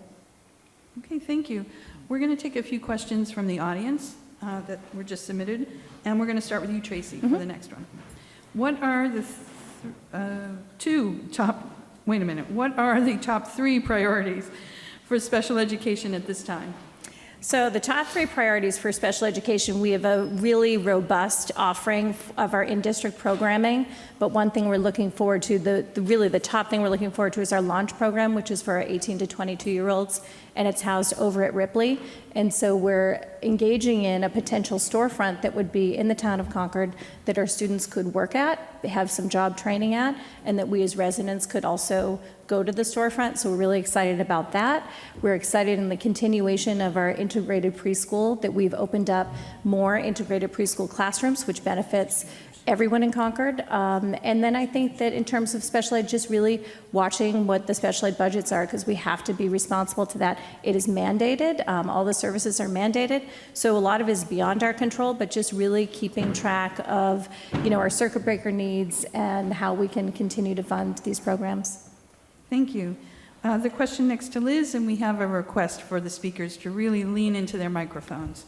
Okay, thank you. We're going to take a few questions from the audience that were just submitted, and we're going to start with you, Tracy, for the next one. What are the What are the top 3 priorities for special education at this time? So the top 3 priorities for special education, we have a really robust offering of our in-district programming, but one thing we're looking forward to, the top thing we're looking forward to is our launch program, which is for our 18 to 22-year-olds, and it's housed over at Ripley. And so we're engaging in a potential storefront that would be in the town of Concord that our students could work at, have some job training at, and that we as residents could also go to the storefront. So we're really excited about that. We're excited in the continuation of our integrated preschool, that we've opened up more integrated preschool classrooms, which benefits everyone in Concord. And then I think that in terms of special ed, just really watching what the special ed budgets are, because we have to be responsible to that. It is mandated. All the services are mandated. So a lot of it is beyond our control, but just really keeping track of, our circuit breaker needs and how we can continue to fund these programs. Thank you. The question next to Liz, and we have a request for the speakers to really lean into their microphones.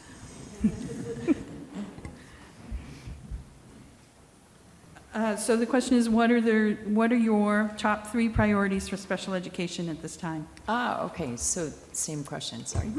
So the question is, what are your top 3 priorities for special education at this time? Okay, so same question, sorry.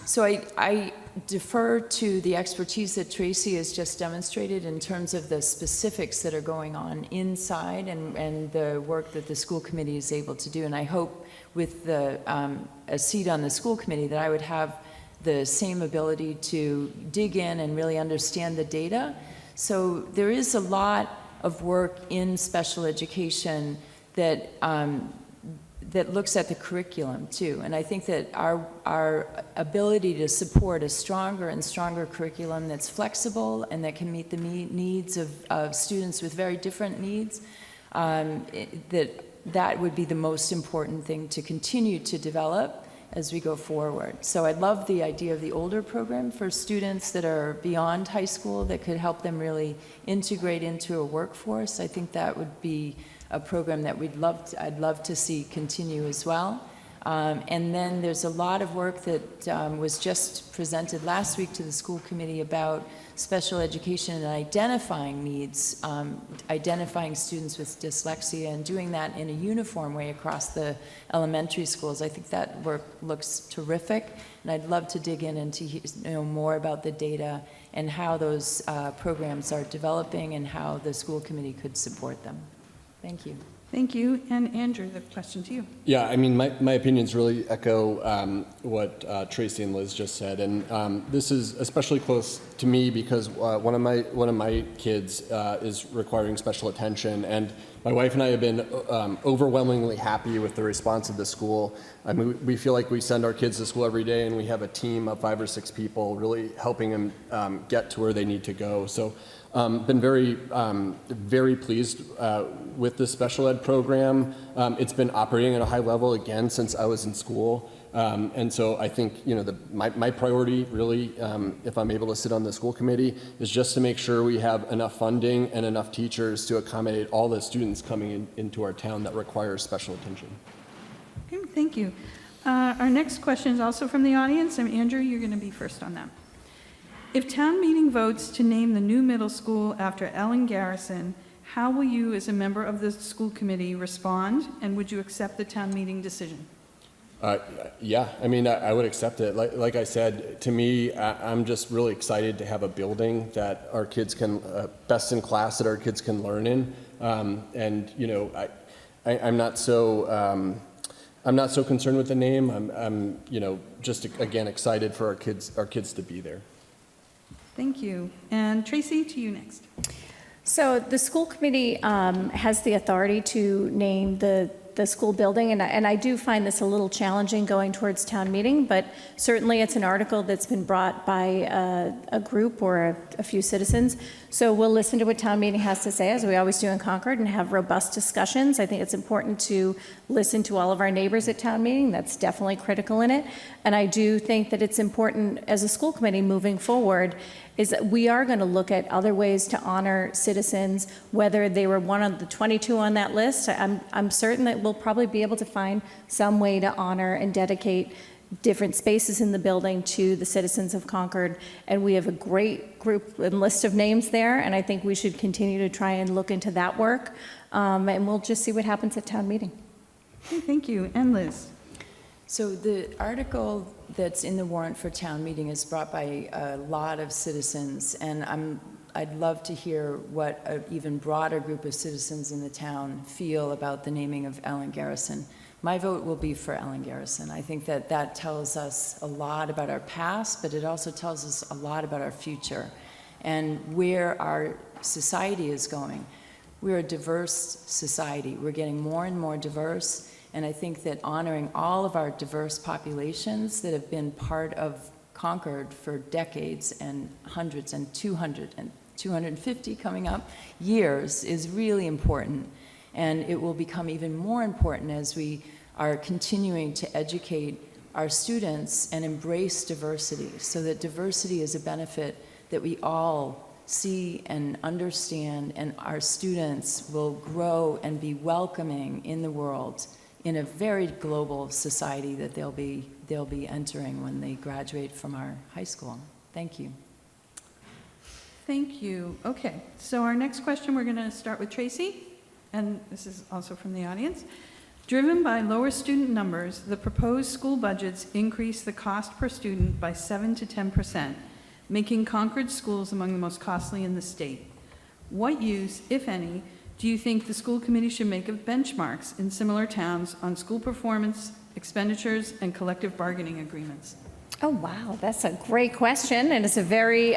So I defer to the expertise that Tracy has just demonstrated in terms of the specifics that are going on inside and the work that the school committee is able to do. And I hope with a seat on the school committee that I would have the same ability to dig in and really understand the data. So there is a lot of work in special education that that looks at the curriculum too. And I think that our ability to support a stronger and stronger curriculum that's flexible and that can meet the needs of students with very different needs, that would be the most important thing to continue to develop as we go forward. So I love the idea of the older program for students that are beyond high school that could help them really integrate into a workforce. I think that would be a program that I'd love to see continue as well. And then there's a lot of work that was just presented last week to the school committee about special education and identifying needs, identifying students with dyslexia and doing that in a uniform way across the elementary schools. I think that work looks terrific, and I'd love to dig in and to know more about the data and how those programs are developing and how the school committee could support them. Thank you. Thank you. And Andrew, the question to you. Yeah, I mean, my opinions really echo what Tracy and Liz just said, and this is especially close to me because one of my kids is requiring special attention, and my wife and I have been overwhelmingly happy with the response of the school. I mean, we feel like we send our kids to school every day, and we have a team of 5 or 6 people really helping them get to where they need to go. So. Been very pleased with the special ed program. It's been operating at a high level again since I was in school, and so I think my priority really, if I'm able to sit on the school committee, is just to make sure we have enough funding and enough teachers to accommodate all the students coming into our town that require special attention. Okay, thank you. Our next question is also from the audience, and Andrew, you're going to be first on that. If town meeting votes to name the new middle school after Ellen Garrison, how will you, as a member of the school committee, respond, and would you accept the town meeting decision? Yeah, I mean, I would accept it. Like I said, to me, I'm just really excited to have a building that our kids can, best in class that our kids can learn in. And, I'm not so concerned with the name. I'm just again excited for our kids to be there. Thank you. And Tracy, to you next. So the school committee has the authority to name the school building, and I do find this a little challenging going towards town meeting, but certainly it's an article that's been brought by a group or a few citizens. So we'll listen to what town meeting has to say, as we always do in Concord, and have robust discussions. I think it's important to listen to all of our neighbors at town meeting. That's definitely critical in it. And I do think that it's important as a school committee moving forward is that we are going to look at other ways to honor citizens, whether they were one of the 22 on that list. I'm certain that we'll probably be able to find some way to honor and dedicate different spaces in the building to the citizens of Concord. And we have a great group and list of names there, and I think we should continue to try and look into that work. And we'll just see what happens at town meeting. Okay, thank you. And Liz? So the article that's in the warrant for town meeting is brought by a lot of citizens, and I'd love to hear what an even broader group of citizens in the town feel about the naming of Ellen Garrison. my vote will be for Ellen Garrison. I think that that tells us a lot about our past, but it also tells us a lot about our future and where our society is going. We're a diverse society. We're getting more and more diverse, and I think that honoring all of our diverse populations that have been part of Concord for decades and hundreds and 200 and 250 coming up years is really important. And it will become even more important as we are continuing to educate our students and embrace diversity, so that diversity is a benefit that we all see and understand, and our students will grow and be welcoming in the world in a very global society that they'll be entering when they graduate from our high school. Thank you. Thank you. Okay, so our next question, we're going to start with Tracy, and this is also from the audience. Driven by lower student numbers, the proposed school budgets increase the cost per student by 7 to 10%, making Concord schools among the most costly in the state. What use, if any, do you think the school committee should make of benchmarks in similar towns on school performance, expenditures, and collective bargaining agreements? Oh, wow, that's a great question, and it's a very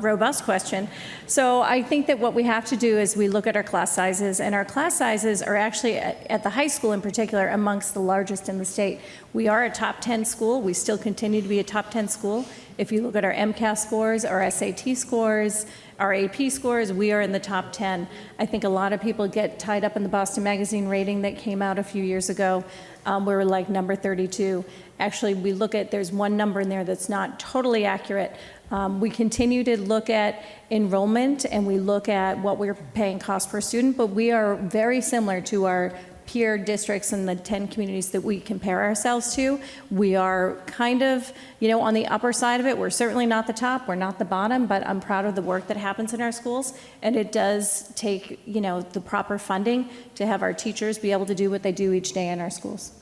robust question. So I think that what we have to do is we look at our class sizes, and our class sizes are actually, at the high school in particular, amongst the largest in the state. We are a top 10 school. We still continue to be a top 10 school. If you look at our MCAS scores, our SAT scores, our AP scores, we are in the top 10. I think a lot of people get tied up in the Boston Magazine rating that came out a few years ago. We were like number 32. Actually, we look at, there's one number in there that's not totally accurate. We continue to look at enrollment, and we look at what we're paying cost per student, but we are very similar to our peer districts in the 10 communities that we compare ourselves to. We are kind of, on the upper side of it. We're certainly not the top, we're not the bottom, but I'm proud of the work that happens in our schools, and it does take, the proper funding to have our teachers be able to do what they do each day in our schools.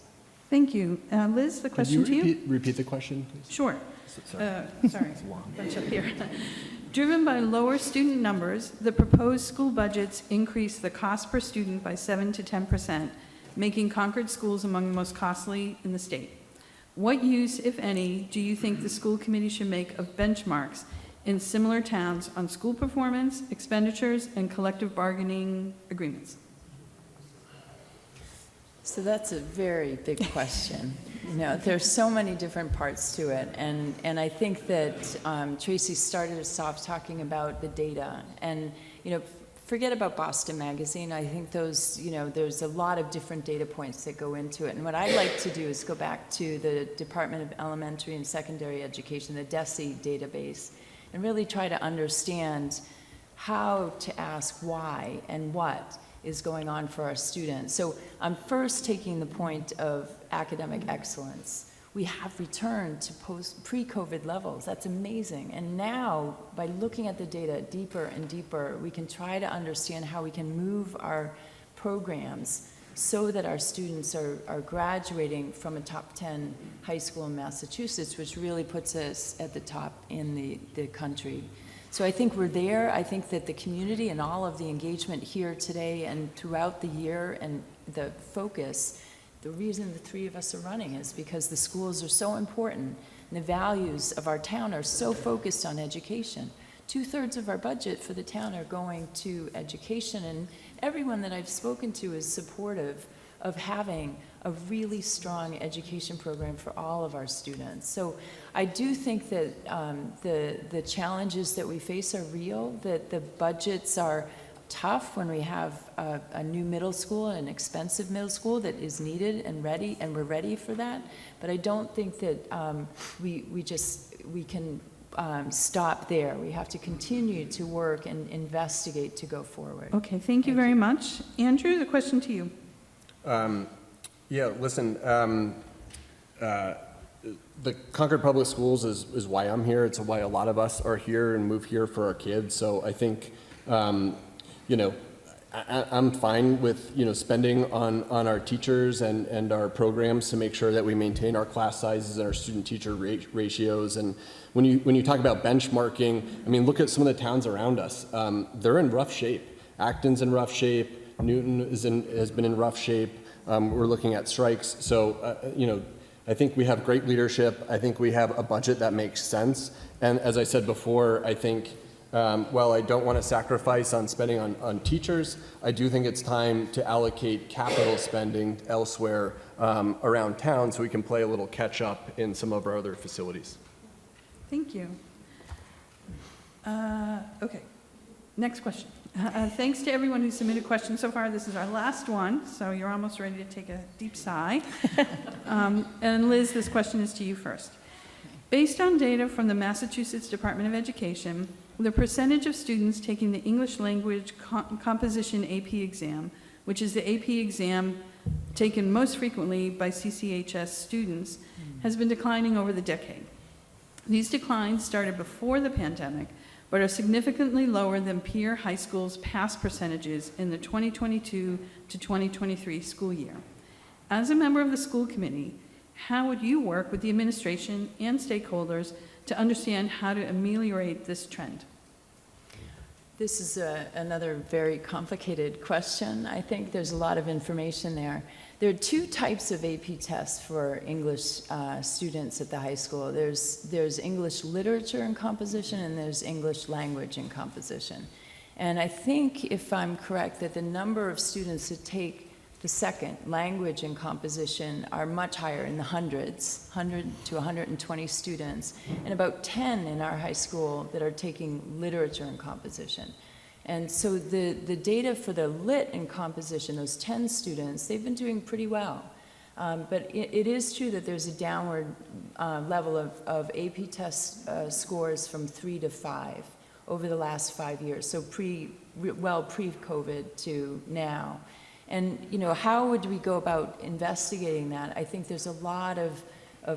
Thank you. Liz, the question to you? Could you repeat the question, please? Sure. Sorry, bunch up here. Driven by lower student numbers, the proposed school budgets increase the cost per student by 7 to 10%, making Concord schools among the most costly in the state. What use, if any, do you think the school committee should make of benchmarks in similar towns on school performance, expenditures, and collective bargaining agreements? So that's a very big question. There's so many different parts to it, and I think that Tracy started us off talking about the data, and forget about Boston Magazine. I think those, there's a lot of different data points that go into it, and what I'd like to do is go back to the Department of Elementary and Secondary Education, the DESE database, and really try to understand how to ask why and what is going on for our students. So I'm first taking the point of academic excellence. We have returned to pre-COVID levels. That's amazing. And now, by looking at the data deeper and deeper, we can try to understand how we can move our programs so that our students are graduating from a top 10 high school in Massachusetts, which really puts us at the top in the country. So I think we're there. I think that the community and all of the engagement here today and throughout the year and the focus, the reason the three of us are running is because the schools are so important and the values of our town are so focused on education. 2/3 of our budget for the town are going to education, and everyone that I've spoken to is supportive of having a really strong education program for all of our students. So I do think that the challenges that we face are real, that the budgets are tough when we have a new middle school, an expensive middle school that is needed and ready, and we're ready for that. But I don't think that we can stop there. We have to continue to work and investigate to go forward. Okay, thank you very much. Andrew, the question to you. Yeah, listen, the Concord Public Schools is why I'm here. It's why a lot of us are here and move here for our kids. So I think, I'm fine with, spending on our teachers and our programs to make sure that we maintain our class sizes and our student-teacher ratios. And when you talk about benchmarking, look at some of the towns around us. They're in rough shape. Acton's in rough shape. Newton has been in rough shape. we're looking at strikes. So, I think we have great leadership. I think we have a budget that makes sense. And as I said before, I think while I don't want to sacrifice on spending on teachers, I do think it's time to allocate capital spending elsewhere around town so we can play a little catch up in some of our other facilities. Thank you. Okay, next question. Thanks to everyone who submitted questions so far. This is our last one, so you're almost ready to take a deep sigh. And Liz, this question is to you first. Based on data from the Massachusetts Department of Education, the percentage of students taking the English language composition AP exam, which is the AP exam taken most frequently by CCHS students, has been declining over the decade. These declines started before the pandemic, but are significantly lower than peer high schools' past percentages in the 2022 to 2023 school year. As a member of the school committee, how would you work with the administration and stakeholders to understand how to ameliorate this trend? This is another very complicated question. I think there's a lot of information there. There are two types of AP tests for English students at the high school. There's English literature and composition, and there's English language and composition. And I think, if I'm correct, that the number of students that take the second, language and composition, are much higher, in the hundreds, 100 to 120 students, and about 10 in our high school that are taking literature and composition. And so the data for the lit and composition, those 10 students, they've been doing pretty well. But it is true that there's a downward level of AP test scores from 3 to 5 over the last 5 years, so pre-COVID to now. And, how would we go about investigating that? I think there's a lot of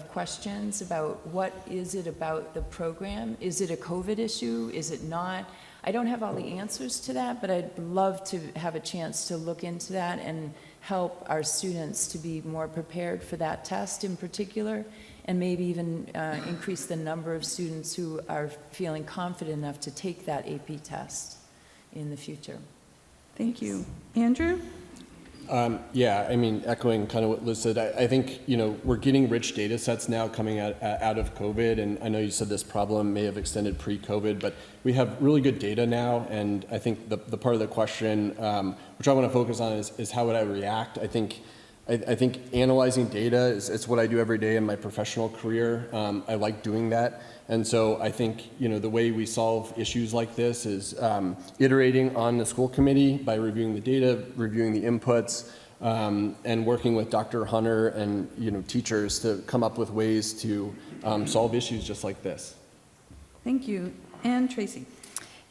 questions about what is it about the program? Is it a COVID issue? Is it not? I don't have all the answers to that, but I'd love to have a chance to look into that and help our students to be more prepared for that test in particular, and maybe even increase the number of students who are feeling confident enough to take that AP test in the future. Thank you. Andrew? Yeah, echoing kind of what Liz said, I think, we're getting rich data sets now coming out of COVID, and I know you said this problem may have extended pre-COVID, but we have really good data now, and I think the part of the question, which I want to focus on is how would I react? I think analyzing data it's what I do every day in my professional career. I like doing that. And so I think, the way we solve issues like this is iterating on the school committee by reviewing the data, reviewing the inputs, and working with Dr. Hunter and, teachers to come up with ways to solve issues just like this. Thank you. And Tracy?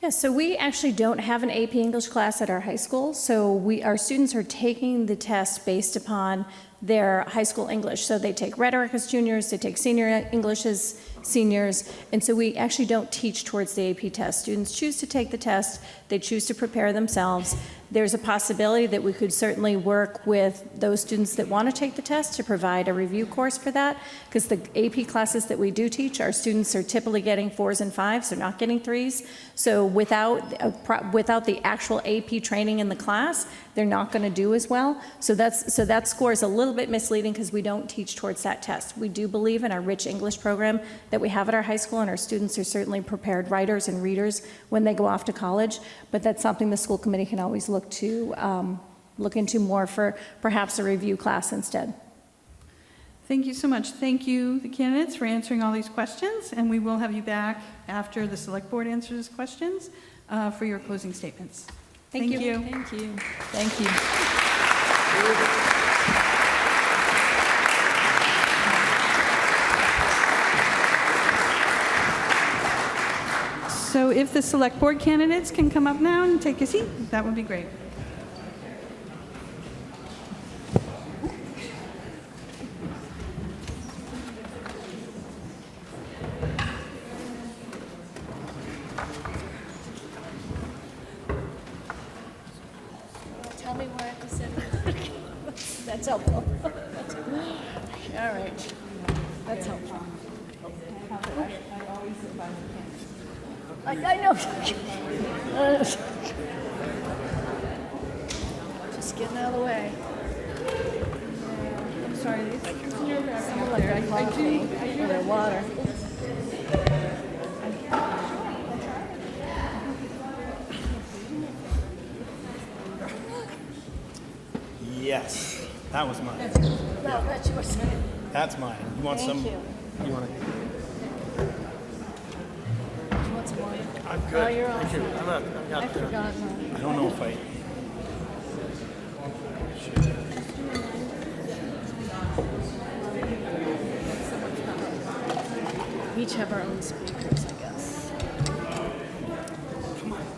Yeah, so we actually don't have an AP English class at our high school. So our students are taking the test based upon their high school English. So they take rhetoric as juniors, they take senior English as seniors, and so we actually don't teach towards the AP test. Students choose to take the test, they choose to prepare themselves. There's a possibility that we could certainly work with those students that want to take the test to provide a review course for that, because the AP classes that we do teach, our students are typically getting 4s and 5s, they're not getting 3s. So without the actual AP training in the class, they're not going to do as well. So that score is a little bit misleading because we don't teach towards that test. We do believe in our rich English program that we have at our high school, and our students are certainly prepared writers and readers when they go off to college, but that's something the school committee can always look into more for perhaps a review class instead. Thank you so much. Thank you, the candidates, for answering all these questions, and we will have you back after the select board answers questions for your closing statements. Thank you. Thank you. Thank you. So if the select board candidates can come up now and take a seat, that would be great. Tell me where I have to sit. That's helpful. All right. That's helpful. I always advise the candidates. I know. Just getting out of the way. sorry. It's nerve-wracking up there. I do Their water. Yes, that was mine. No, that's yours. That's mine. You want Thank some? you. You want it? You want some water? I'm good. Oh, you're Thank you. awesome. I've got, I forgot mine. I don't know if I. We each have our own speakers, I guess.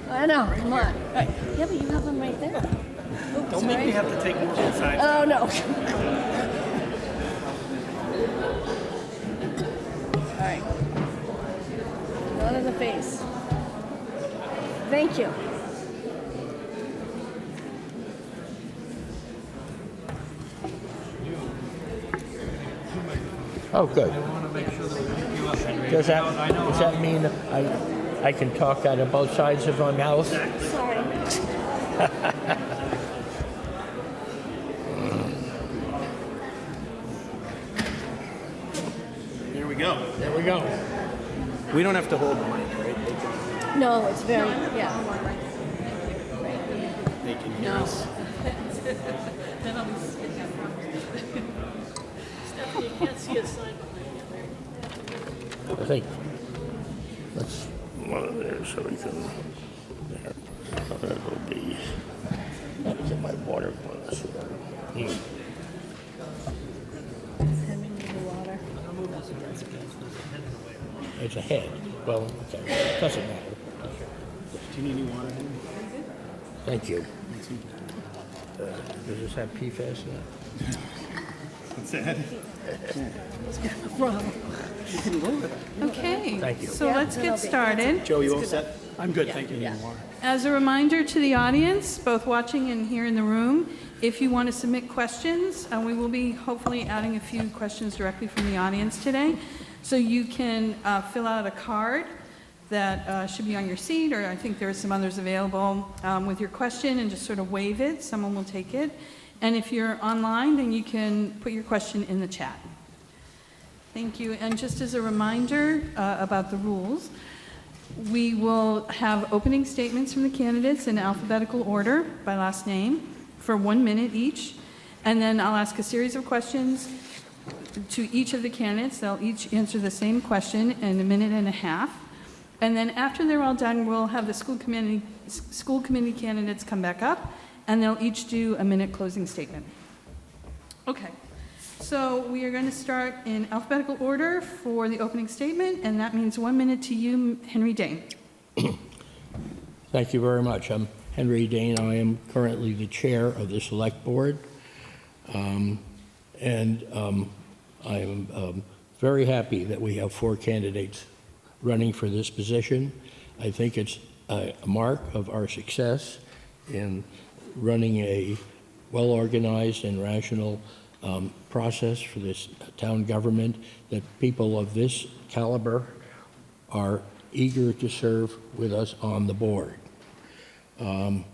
I know, come on. Right. Yeah, but you have them right there. Oops, Don't make sorry. me have to take more besides. Oh, no. All right. Not in the face. Thank you. Oh, good. Does that mean I can talk out of both sides of my mouth? Sorry. Here we go. There we go. We don't have to hold the mic, right? No, it's very, yeah. They can hear us. Stephanie, you can't see a sign behind you. I think let's one of there so we can. There. That'll be. Get my water glass here. It's a head. Well, okay. Doesn't matter. Do you need any water? Thank you. Does this have PFAS in it? What's that? Okay. Thank you. So let's get started. Joe, you all set? I'm good. Thank you. Need water. As a reminder to the audience, both watching and here in the room, if you want to submit questions, we will be hopefully adding a few questions directly from the audience today. So you can fill out a card that should be on your seat, or I think there are some others available with your question, and just sort of wave it. Someone will take it. And if you're online, then you can put your question in the chat. Thank you. And just as a reminder about the rules, we will have opening statements from the candidates in alphabetical order by last name for 1 minute each. And then I'll ask a series of questions to each of the candidates. They'll each answer the same question in 1.5 minutes. And then after they're all done, we'll have the school committee candidates come back up, and they'll each do a 1-minute closing statement. Okay, so we are going to start in alphabetical order for the opening statement, and that means 1 minute to you, Henry Dane. Thank you very much. I'm Henry Dane. I am currently the chair of the select board. I am very happy that we have 4 candidates running for this position. I think it's a mark of our success in running a well-organized and rational process for this town government, that people of this caliber are eager to serve with us on the board. In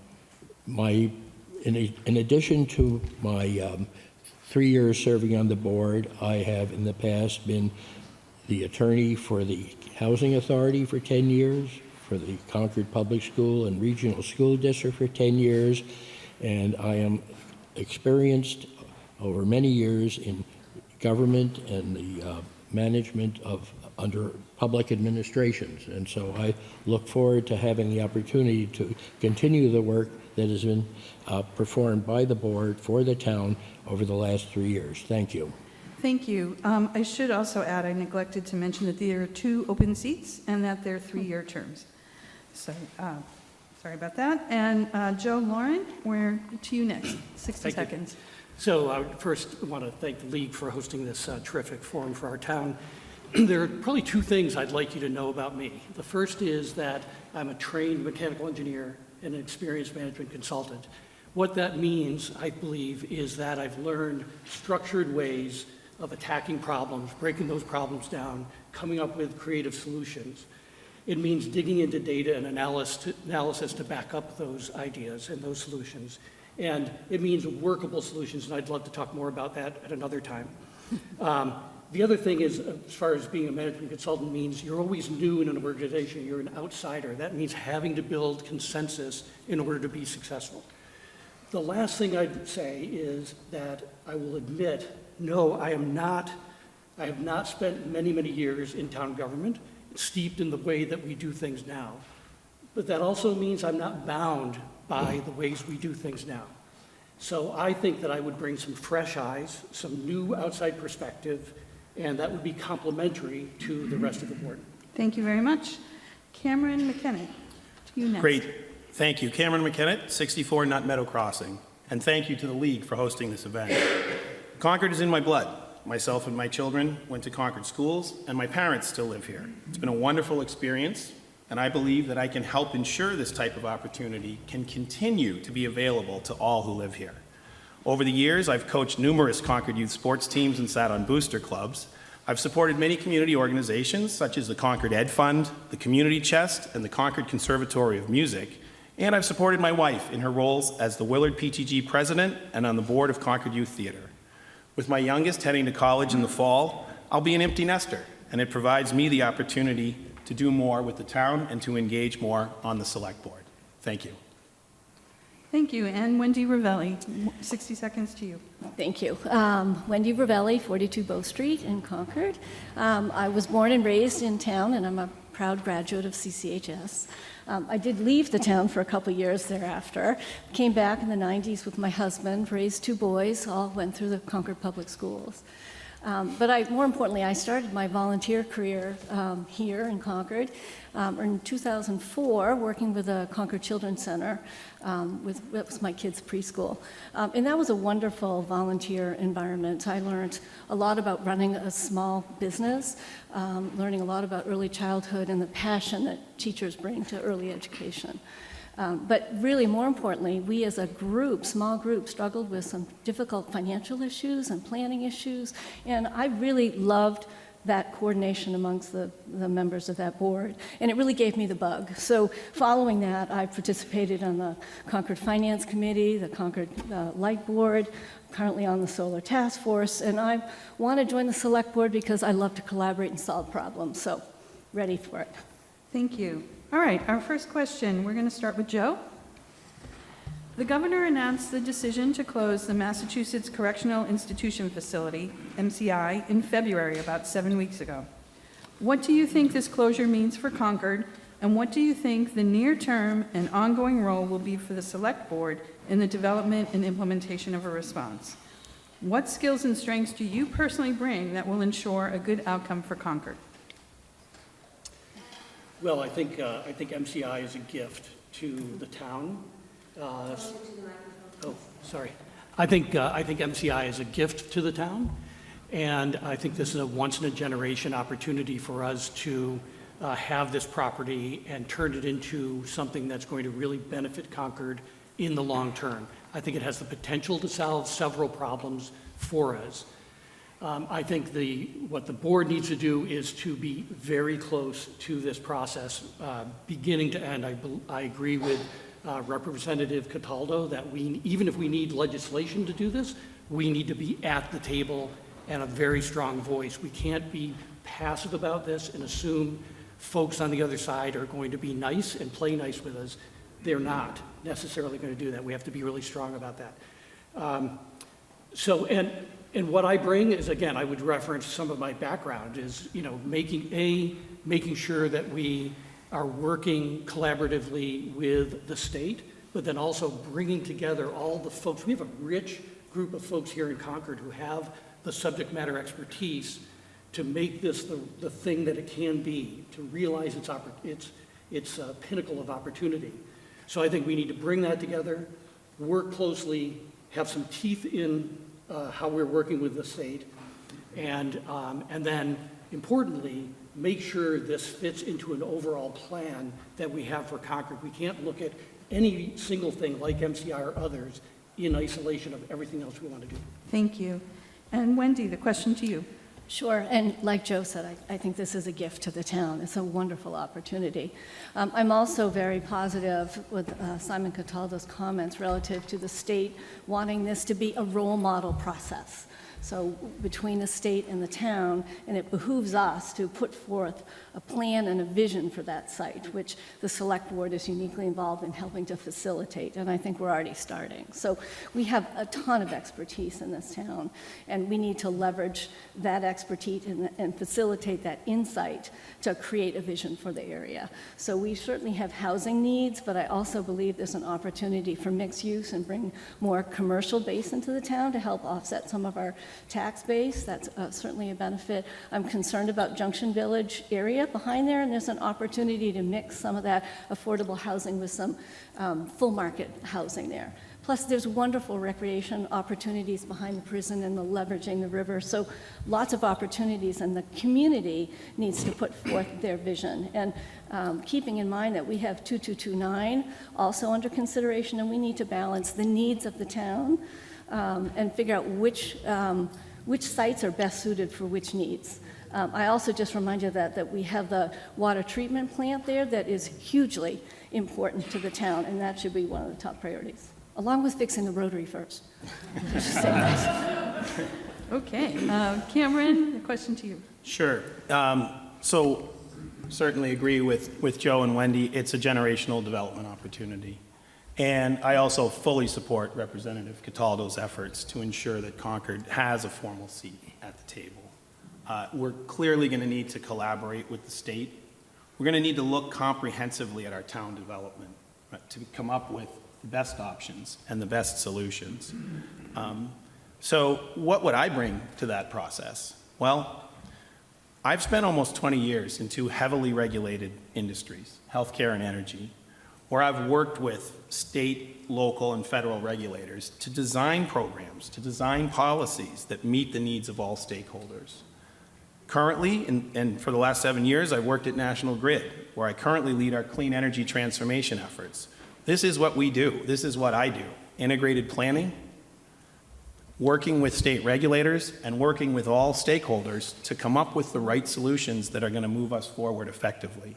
addition to my 3 years serving on the board, I have in the past been the attorney for the Housing Authority for 10 years, for the Concord Public School and Regional School District for 10 years, and I am experienced over many years in government and the management of under public administrations. And so I look forward to having the opportunity to continue the work that has been performed by the board for the town over the last 3 years. Thank you. Thank you. I should also add, I neglected to mention that there are 2 open seats and that they're 3-year terms. So, sorry about that. And Joe Lauren, we're to you next. 60 seconds. So I would first want to thank the League for hosting this terrific forum for our town. There are probably 2 things I'd like you to know about me. The first is that I'm a trained mechanical engineer and an experienced management consultant. What that means, I believe, is that I've learned structured ways of attacking problems, breaking those problems down, coming up with creative solutions. It means digging into data and analysis to back up those ideas and those solutions. And it means workable solutions, and I'd love to talk more about that at another time. The other thing is, as far as being a management consultant means, you're always new in an organization, you're an outsider. That means having to build consensus in order to be successful. The last thing I'd say is that I will admit, no, I have not spent many, many years in town government, steeped in the way that we do things now. But that also means I'm not bound by the ways we do things now. So I think that I would bring some fresh eyes, some new outside perspective, and that would be complementary to the rest of the board. Thank you very much. Cameron McKenna, to you next. Great. Thank you. Cameron McKenna, 64 Nut Meadow Crossing. And thank you to the League for hosting this event. Concord is in my blood. Myself and my children went to Concord schools, and my parents still live here. It's been a wonderful experience, and I believe that I can help ensure this type of opportunity can continue to be available to all who live here. Over the years, I've coached numerous Concord youth sports teams and sat on booster clubs. I've supported many community organizations, such as the Concord Ed Fund, the Community Chest, and the Concord Conservatory of Music, and I've supported my wife in her roles as the Willard PTG president and on the board of Concord Youth Theater. With my youngest heading to college in the fall, I'll be an empty nester, and it provides me the opportunity to do more with the town and to engage more on the select board. Thank you. Thank you. And Wendy Ravelli, 60 seconds to you. Thank you. Wendy Ravelli, 42 Bow Street in Concord. I was born and raised in town, and I'm a proud graduate of CCHS. I did leave the town for a couple years thereafter. Came back in the 90s with my husband, raised 2 boys, all went through the Concord Public Schools. But more importantly, I started my volunteer career here in Concord in 2004, working with the Concord Children's Center. That was my kids' preschool. And that was a wonderful volunteer environment. I learned a lot about running a small business, learning a lot about early childhood and the passion that teachers bring to early education. But really, more importantly, we as a group, small group, struggled with some difficult financial issues and planning issues, and I really loved that coordination amongst the members of that board, and it really gave me the bug. So following that, I participated on the Concord Finance Committee, the Concord Light Board, currently on the Solar Task Force, and I want to join the Select Board because I love to collaborate and solve problems, so ready for it. Thank you. All right, our first question, we're going to start with Joe. The governor announced the decision to close the Massachusetts Correctional Institution Facility, MCI, in February, about 7 weeks ago. What do you think this closure means for Concord, and what do you think the near-term and ongoing role will be for the Select Board in the development and implementation of a response? What skills and strengths do you personally bring that will ensure a good outcome for Concord? Well, I think MCI is a gift to the town. Sorry. I think MCI is a gift to the town, and I think this is a once-in-a-generation opportunity for us to have this property and turn it into something that's going to really benefit Concord in the long term. I think it has the potential to solve several problems for us. I think what the board needs to do is to be very close to this process, beginning to end. I agree with Representative Cataldo that even if we need legislation to do this, we need to be at the table and a very strong voice. We can't be passive about this and assume folks on the other side are going to be nice and play nice with us. They're not necessarily going to do that. We have to be really strong about that. And what I bring is, again, I would reference some of my background is, making sure that we are working collaboratively with the state, but then also bringing together all the folks. We have a rich group of folks here in Concord who have the subject matter expertise to make this the thing that it can be, to realize its pinnacle of opportunity. So I think we need to bring that together, work closely, have some teeth in how we're working with the state, and then, importantly, make sure this fits into an overall plan that we have for Concord. We can't look at any single thing like MCI or others in isolation of everything else we want to do. Thank you. And Wendy, the question to you. Sure, and like Joe said, I think this is a gift to the town. It's a wonderful opportunity. I'm also very positive with Simon Cataldo's comments relative to the state wanting this to be a role model process. So between the state and the town, and it behooves us to put forth a plan and a vision for that site, which the select board is uniquely involved in helping to facilitate, and I think we're already starting. So we have a ton of expertise in this town, and we need to leverage that expertise and facilitate that insight to create a vision for the area. So we certainly have housing needs, but I also believe there's an opportunity for mixed use and bring more commercial base into the town to help offset some of our tax base. That's certainly a benefit. I'm concerned about Junction Village area behind there, and there's an opportunity to mix some of that affordable housing with some full market housing there. Plus, there's wonderful recreation opportunities behind the prison and the leveraging the river. So lots of opportunities, and the community needs to put forth their vision. And keeping in mind that we have 2229 also under consideration, and we need to balance the needs of the town and figure out which sites are best suited for which needs. I also just remind you that we have the water treatment plant there that is hugely important to the town, and that should be one of the top priorities, along with fixing the rotary first. Okay, Cameron, a question to you. Sure. So certainly agree with Joe and Wendy. It's a generational development opportunity. And I also fully support Representative Cataldo's efforts to ensure that Concord has a formal seat at the table. We're clearly going to need to collaborate with the state. We're going to need to look comprehensively at our town development, right, to come up with the best options and the best solutions. So what would I bring to that process? Well, I've spent almost 20 years in two heavily regulated industries, healthcare and energy, where I've worked with state, local, and federal regulators to design programs, to design policies that meet the needs of all stakeholders. Currently, and for the last 7 years, I've worked at National Grid, where I currently lead our clean energy transformation efforts. This is what we do. This is what I do. Integrated planning, working with state regulators, and working with all stakeholders to come up with the right solutions that are going to move us forward effectively.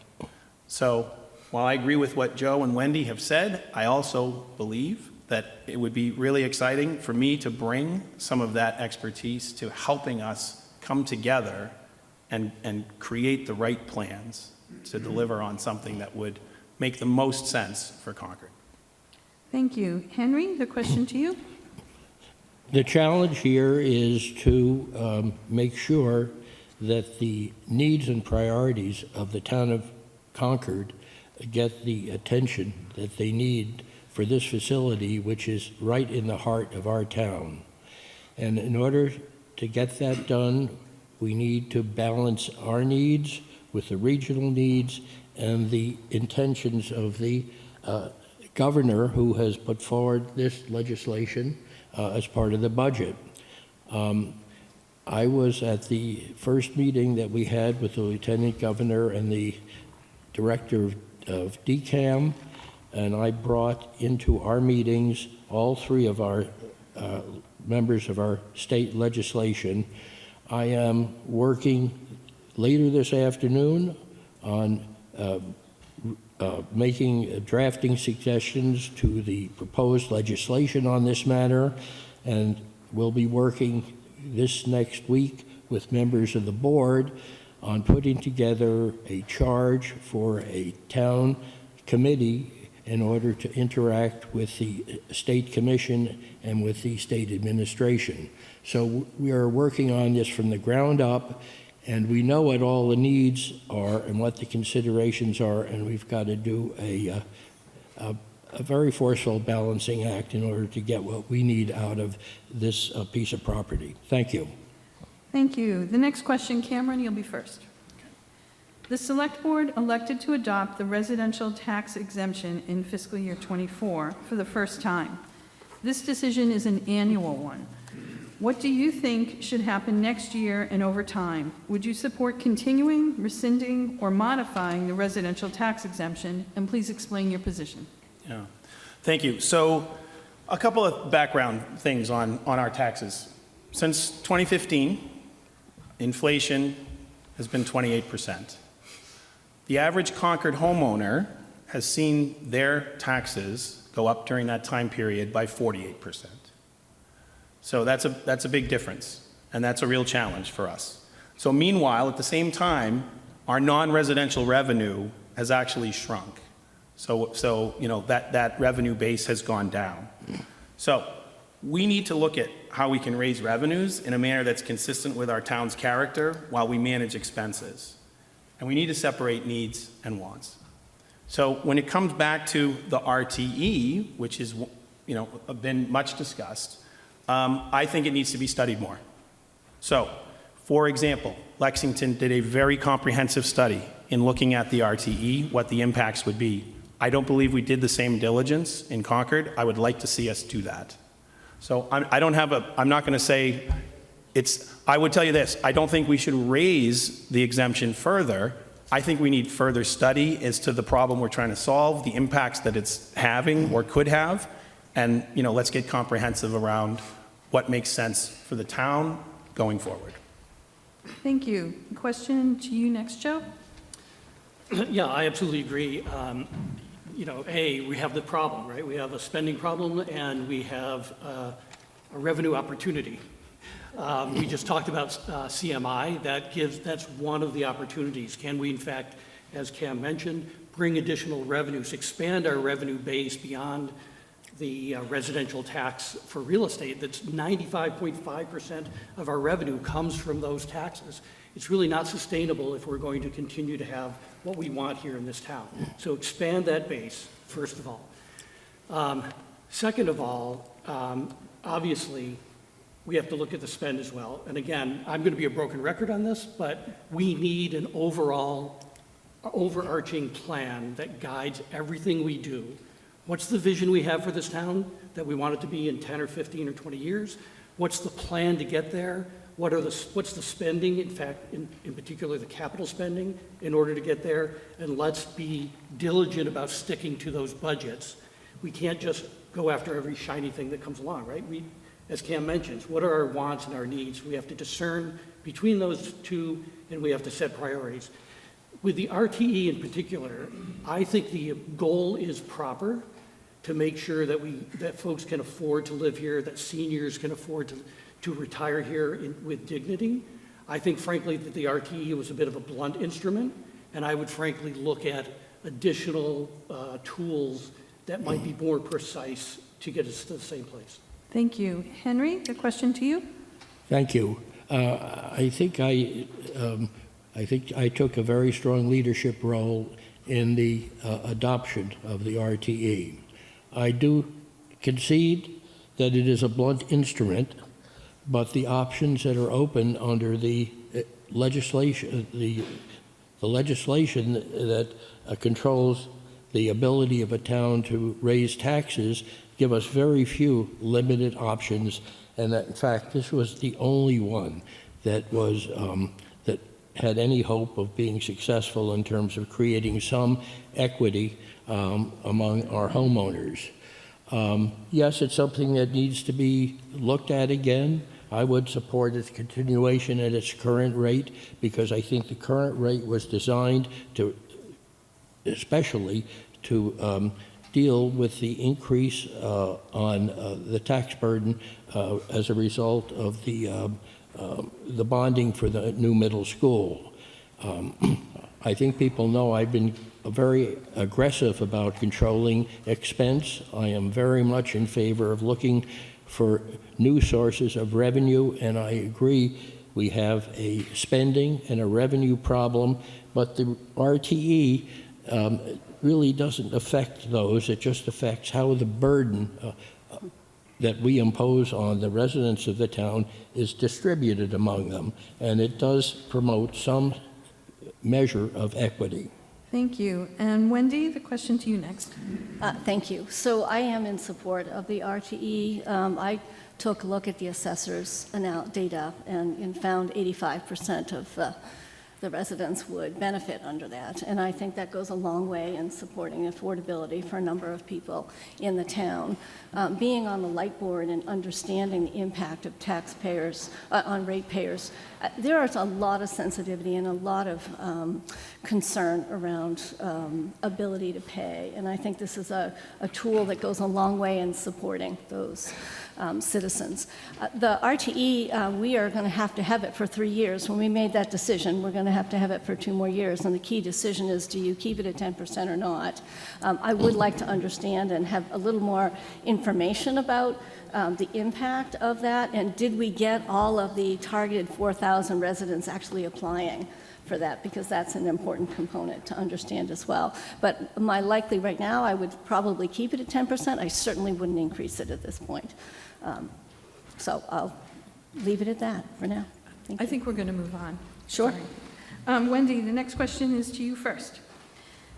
So while I agree with what Joe and Wendy have said, I also believe that it would be really exciting for me to bring some of that expertise to helping us come together and create the right plans to deliver on something that would make the most sense for Concord. Thank you. Henry, the question to you. The challenge here is to make sure that the needs and priorities of the town of Concord get the attention that they need for this facility, which is right in the heart of our town. And in order to get that done, we need to balance our needs with the regional needs and the intentions of the governor, who has put forward this legislation as part of the budget. I was at the first meeting that we had with the lieutenant governor and the director of DCAM, and I brought into our meetings all three of our members of our state legislation. I am working later this afternoon on drafting suggestions to the proposed legislation on this matter, and we'll be working this next week with members of the board on putting together a charge for a town committee in order to interact with the state commission and with the state administration. So we are working on this from the ground up, and we know what all the needs are and what the considerations are, and we've got to do a very forceful balancing act in order to get what we need out of this piece of property. Thank you. Thank you. The next question, Cameron, you'll be first. The Select Board elected to adopt the residential tax exemption in fiscal year '24 for the first time. This decision is an annual one. What do you think should happen next year and over time? Would you support continuing, rescinding, or modifying the residential tax exemption? And please explain your position. Yeah, thank you. So a couple of background things on our taxes. Since 2015, inflation has been 28%. The average Concord homeowner has seen their taxes go up during that time period by 48%. So that's a big difference, and that's a real challenge for us. So meanwhile, at the same time, our non-residential revenue has actually shrunk. So you know, that revenue base has gone down. So we need to look at how we can raise revenues in a manner that's consistent with our town's character while we manage expenses. And we need to separate needs and wants. So when it comes back to the RTE, which is, you know, been much discussed, I think it needs to be studied more. So, for example, Lexington did a very comprehensive study in looking at the RTE, what the impacts would be. I don't believe we did the same diligence in Concord. I would like to see us do that. So I'm not going to say I would tell you this, I don't think we should raise the exemption further. I think we need further study as to the problem we're trying to solve, the impacts that it's having or could have, and, you know, let's get comprehensive around what makes sense for the town going forward. Thank you. Question to you next, Joe. Yeah, I absolutely agree. You know, we have the problem, right? We have a spending problem and we have a revenue opportunity. We just talked about CMI. That's one of the opportunities. Can we, in fact, as Cam mentioned, bring additional revenues, expand our revenue base beyond the residential tax for real estate? That's 95.5% of our revenue comes from those taxes. It's really not sustainable if we're going to continue to have what we want here in this town. So expand that base, first of all. Second of all, obviously, we have to look at the spend as well. And again, I'm going to be a broken record on this, but we need an overarching plan that guides everything we do. What's the vision we have for this town that we want it to be in 10 or 15 or 20 years? What's the plan to get there? What's the spending, in fact, in particular the capital spending, in order to get there? And let's be diligent about sticking to those budgets. We can't just go after every shiny thing that comes along, right? As Cam mentions, what are our wants and our needs? We have to discern between those two, and we have to set priorities. With the RTE in particular, I think the goal is proper to make sure that folks can afford to live here, that seniors can afford to retire here with dignity. I think, frankly, that the RTE was a bit of a blunt instrument, and I would frankly look at additional tools that might be more precise to get us to the same place. Thank you. Henry, the question to you. Thank you. I think I took a very strong leadership role in the adoption of the RTE. I do concede that it is a blunt instrument, but the options that are open under the legislation, the legislation that controls the ability of a town to raise taxes give us very few limited options, and that, in fact, this was the only one that was that had any hope of being successful in terms of creating some equity among our homeowners. Yes, it's something that needs to be looked at again. I would support its continuation at its current rate, because I think the current rate was designed to, especially to deal with the increase on the tax burden as a result of the bonding for the new middle school. I think people know I've been very aggressive about controlling expense. I am very much in favor of looking for new sources of revenue, and I agree we have a spending and a revenue problem, but the RTE really doesn't affect those. It just affects how the burden that we impose on the residents of the town is distributed among them, and it does promote some measure of equity. Thank you. And Wendy, the question to you next. Thank you. So I am in support of the RTE. I took a look at the assessor's data and found 85% of the residents would benefit under that. And I think that goes a long way in supporting affordability for a number of people in the town. Being on the light board and understanding the impact of taxpayers, on ratepayers, there is a lot of sensitivity and a lot of concern around ability to pay. And I think this is a tool that goes a long way in supporting those citizens. The RTE, we are going to have it for 3 years. When we made that decision, we're going to have it for 2 more years. And the key decision is, do you keep it at 10% or not? I would like to understand and have a little more information about the impact of that, and did we get all of the targeted 4,000 residents actually applying for that, because that's an important component to understand as well. But my likely right now, I would probably keep it at 10%. I certainly wouldn't increase it at this point. So I'll leave it at that for now. Thank you. I think we're going to move on. Sure. Sorry. Wendy, the next question is to you first.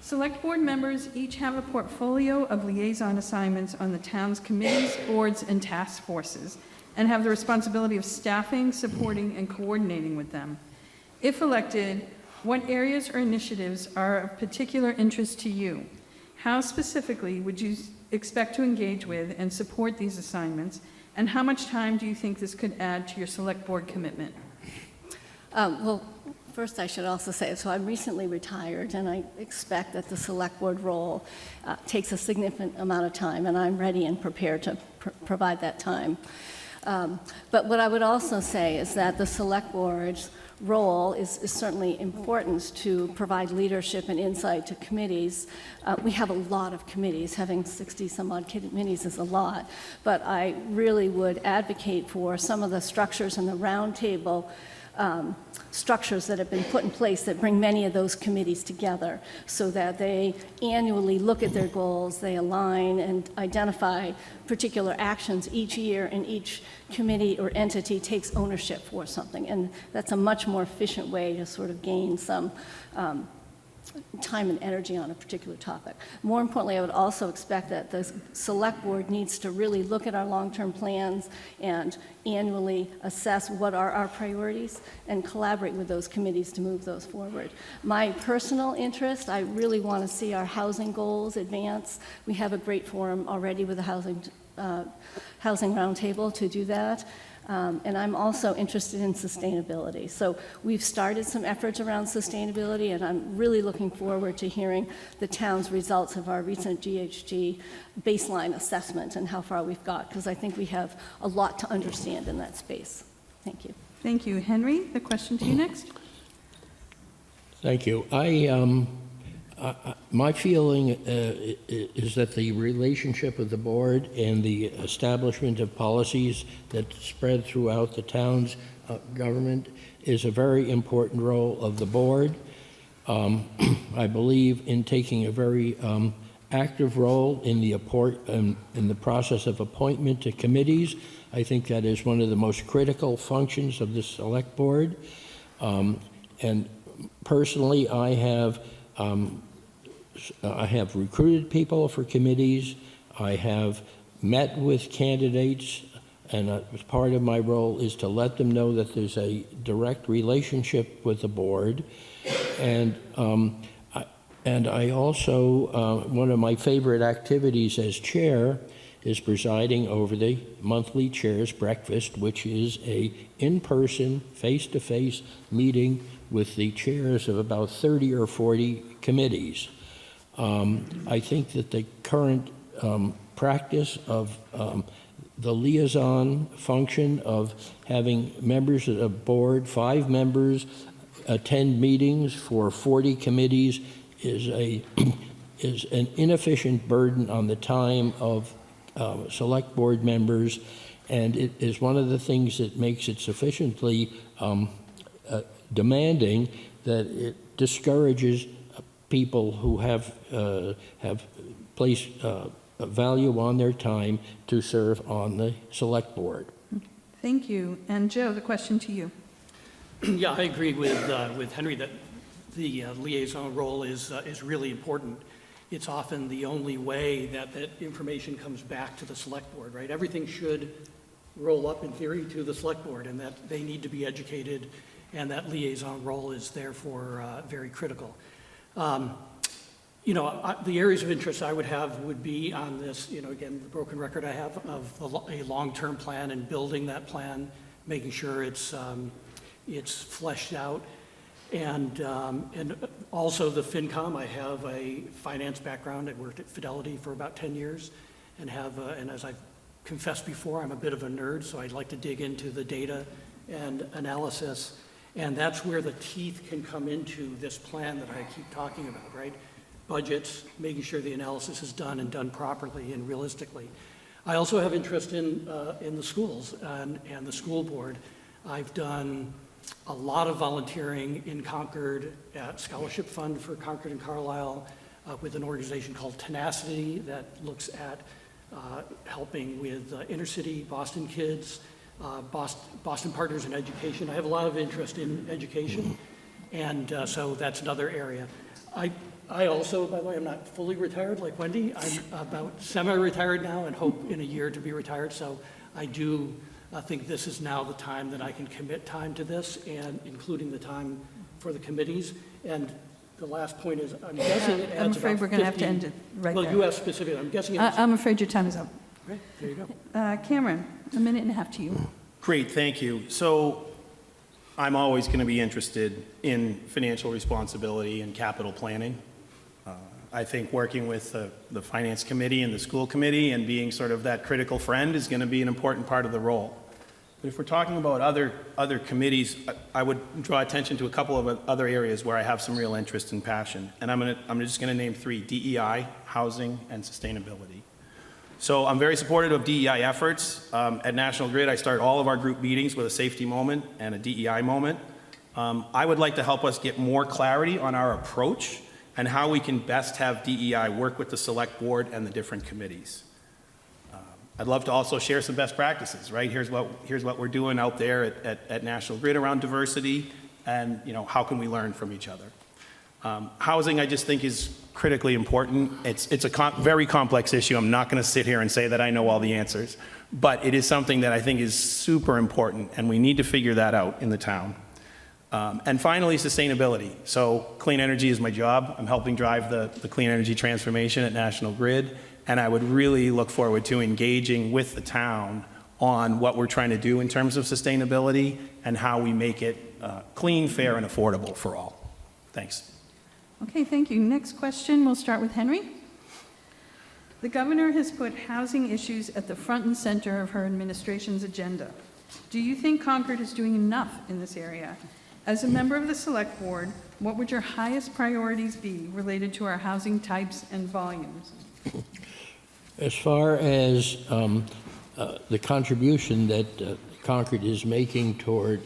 Select board members each have a portfolio of liaison assignments on the town's committees, boards, and task forces, and have the responsibility of staffing, supporting, and coordinating with them. If elected, what areas or initiatives are of particular interest to you? How specifically would you expect to engage with and support these assignments, and how much time do you think this could add to your select board commitment? Well, first I should also say, so I'm recently retired, and I expect that the select board role takes a significant amount of time, and I'm ready and prepared to provide that time. But what I would also say is that the select board's role is certainly important to provide leadership and insight to committees. We have a lot of committees. Having 60 some odd committees is a lot, but I really would advocate for some of the structures in the roundtable structures that have been put in place that bring many of those committees together, so that they annually look at their goals, they align and identify particular actions each year, and each committee or entity takes ownership for something. And that's a much more efficient way to sort of gain some time and energy on a particular topic. More importantly, I would also expect that the select board needs to really look at our long-term plans and annually assess what are our priorities and collaborate with those committees to move those forward. My personal interest, I really want to see our housing goals advance. We have a great forum already with the housing roundtable to do that. And I'm also interested in sustainability. So we've started some efforts around sustainability, and I'm really looking forward to hearing the town's results of our recent GHG baseline assessment and how far we've got, because I think we have a lot to understand in that space. Thank you. Thank you. Henry, the question to you next. Thank you. My feeling is that the relationship of the board and the establishment of policies that spread throughout the town's government is a very important role of the board. I believe in taking a very active role in the process of appointment to committees. I think that is one of the most critical functions of the select board. And personally, I have recruited people for committees. I have met with candidates, and part of my role is to let them know that there's a direct relationship with the board. And I also, one of my favorite activities as chair is presiding over the monthly chair's breakfast, which is a in-person, face-to-face meeting with the chairs of about 30 or 40 committees. I think that the current practice of the liaison function of having members of the board, 5 members, attend meetings for 40 committees is an inefficient burden on the time of select board members, and it is one of the things that makes it sufficiently demanding that it discourages people who have placed value on their time to serve on the select board. Thank you. And Joe, the question to you. Yeah, I agree with Henry that the liaison role is really important. It's often the only way that information comes back to the select board, right? Everything should roll up in theory to the select board, and that they need to be educated and that liaison role is therefore very critical. The areas of interest I would have would be on this, again, the broken record I have of a long-term plan and building that plan, making sure it's fleshed out. And also the FinCom, I have a finance background. I worked at Fidelity for about 10 years and and as I've confessed before, I'm a bit of a nerd, so I'd like to dig into the data and analysis. And that's where the teeth can come into this plan that I keep talking about, right? Budgets, making sure the analysis is done and done properly and realistically. I also have interest in the schools and the school board. I've done a lot of volunteering in Concord at Scholarship Fund for Concord and Carlisle with an organization called Tenacity that looks at helping with inner city Boston kids, Boston Partners in Education. I have a lot of interest in education, and so that's another area. I also, by the way, I'm not fully retired like Wendy. I'm about semi-retired now and hope in a year to be retired, so I do think this is now the time that I can commit time to this, and including the time for the committees. And the last point is, I'm guessing it adds I'm afraid about we're going to have to 50 end it right well, there. you asked specifically. I'm guessing it's... I'm afraid your time is up. Great, there you go. Cameron, a minute and a half to you. Great, thank you. So I'm always going to be interested in financial responsibility and capital planning. I think working with the finance committee and the school committee and being sort of that critical friend is going to be an important part of the role. But if we're talking about other committees, I would draw attention to a couple of other areas where I have some real interest and passion. And I'm just going to name three: DEI, housing, and sustainability. So I'm very supportive of DEI efforts. At National Grid, I start all of our group meetings with a safety moment and a DEI moment. I would like to help us get more clarity on our approach and how we can best have DEI work with the select board and the different committees. I'd love to also share some best practices, right? Here's what we're doing out there at National Grid around diversity, and how can we learn from each other. Housing, I just think, is critically important. It's a very complex issue. I'm not going to sit here and say that I know all the answers, but it is something that I think is super important, and we need to figure that out in the town. And finally, sustainability. So clean energy is my job. I'm helping drive the clean energy transformation at National Grid, and I would really look forward to engaging with the town on what we're trying to do in terms of sustainability and how we make it clean, fair, and affordable for all. Thanks. Okay, thank you. Next question, we'll start with Henry. The governor has put housing issues at the front and center of her administration's agenda. Do you think Concord is doing enough in this area? As a member of the Select Board, what would your highest priorities be related to our housing types and volumes? As far as the contribution that Concord is making toward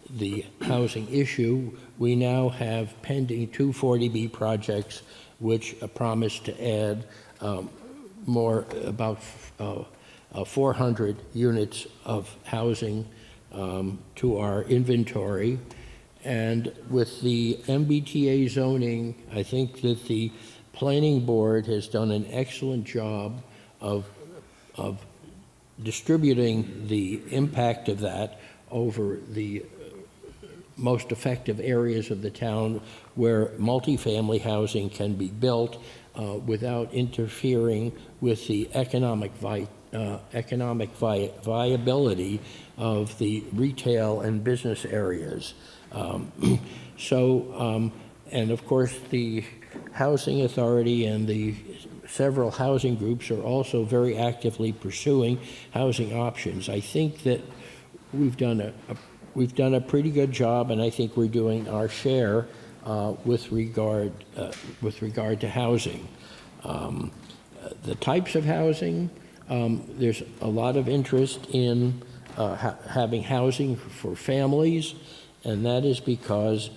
the housing issue, we now have pending 2 40B projects which promise to add about 400 units of housing to our inventory. And with the MBTA zoning, I think that the Planning Board has done an excellent job of distributing the impact of that over the most effective areas of the town where multifamily housing can be built without interfering with the economic viability of the retail and business areas. And of course, the Housing Authority and the several housing groups are also very actively pursuing housing options. I think that we've done a pretty good job, and I think we're doing our share with regard to housing. The types of housing, there's a lot of interest in having housing for families, and that is because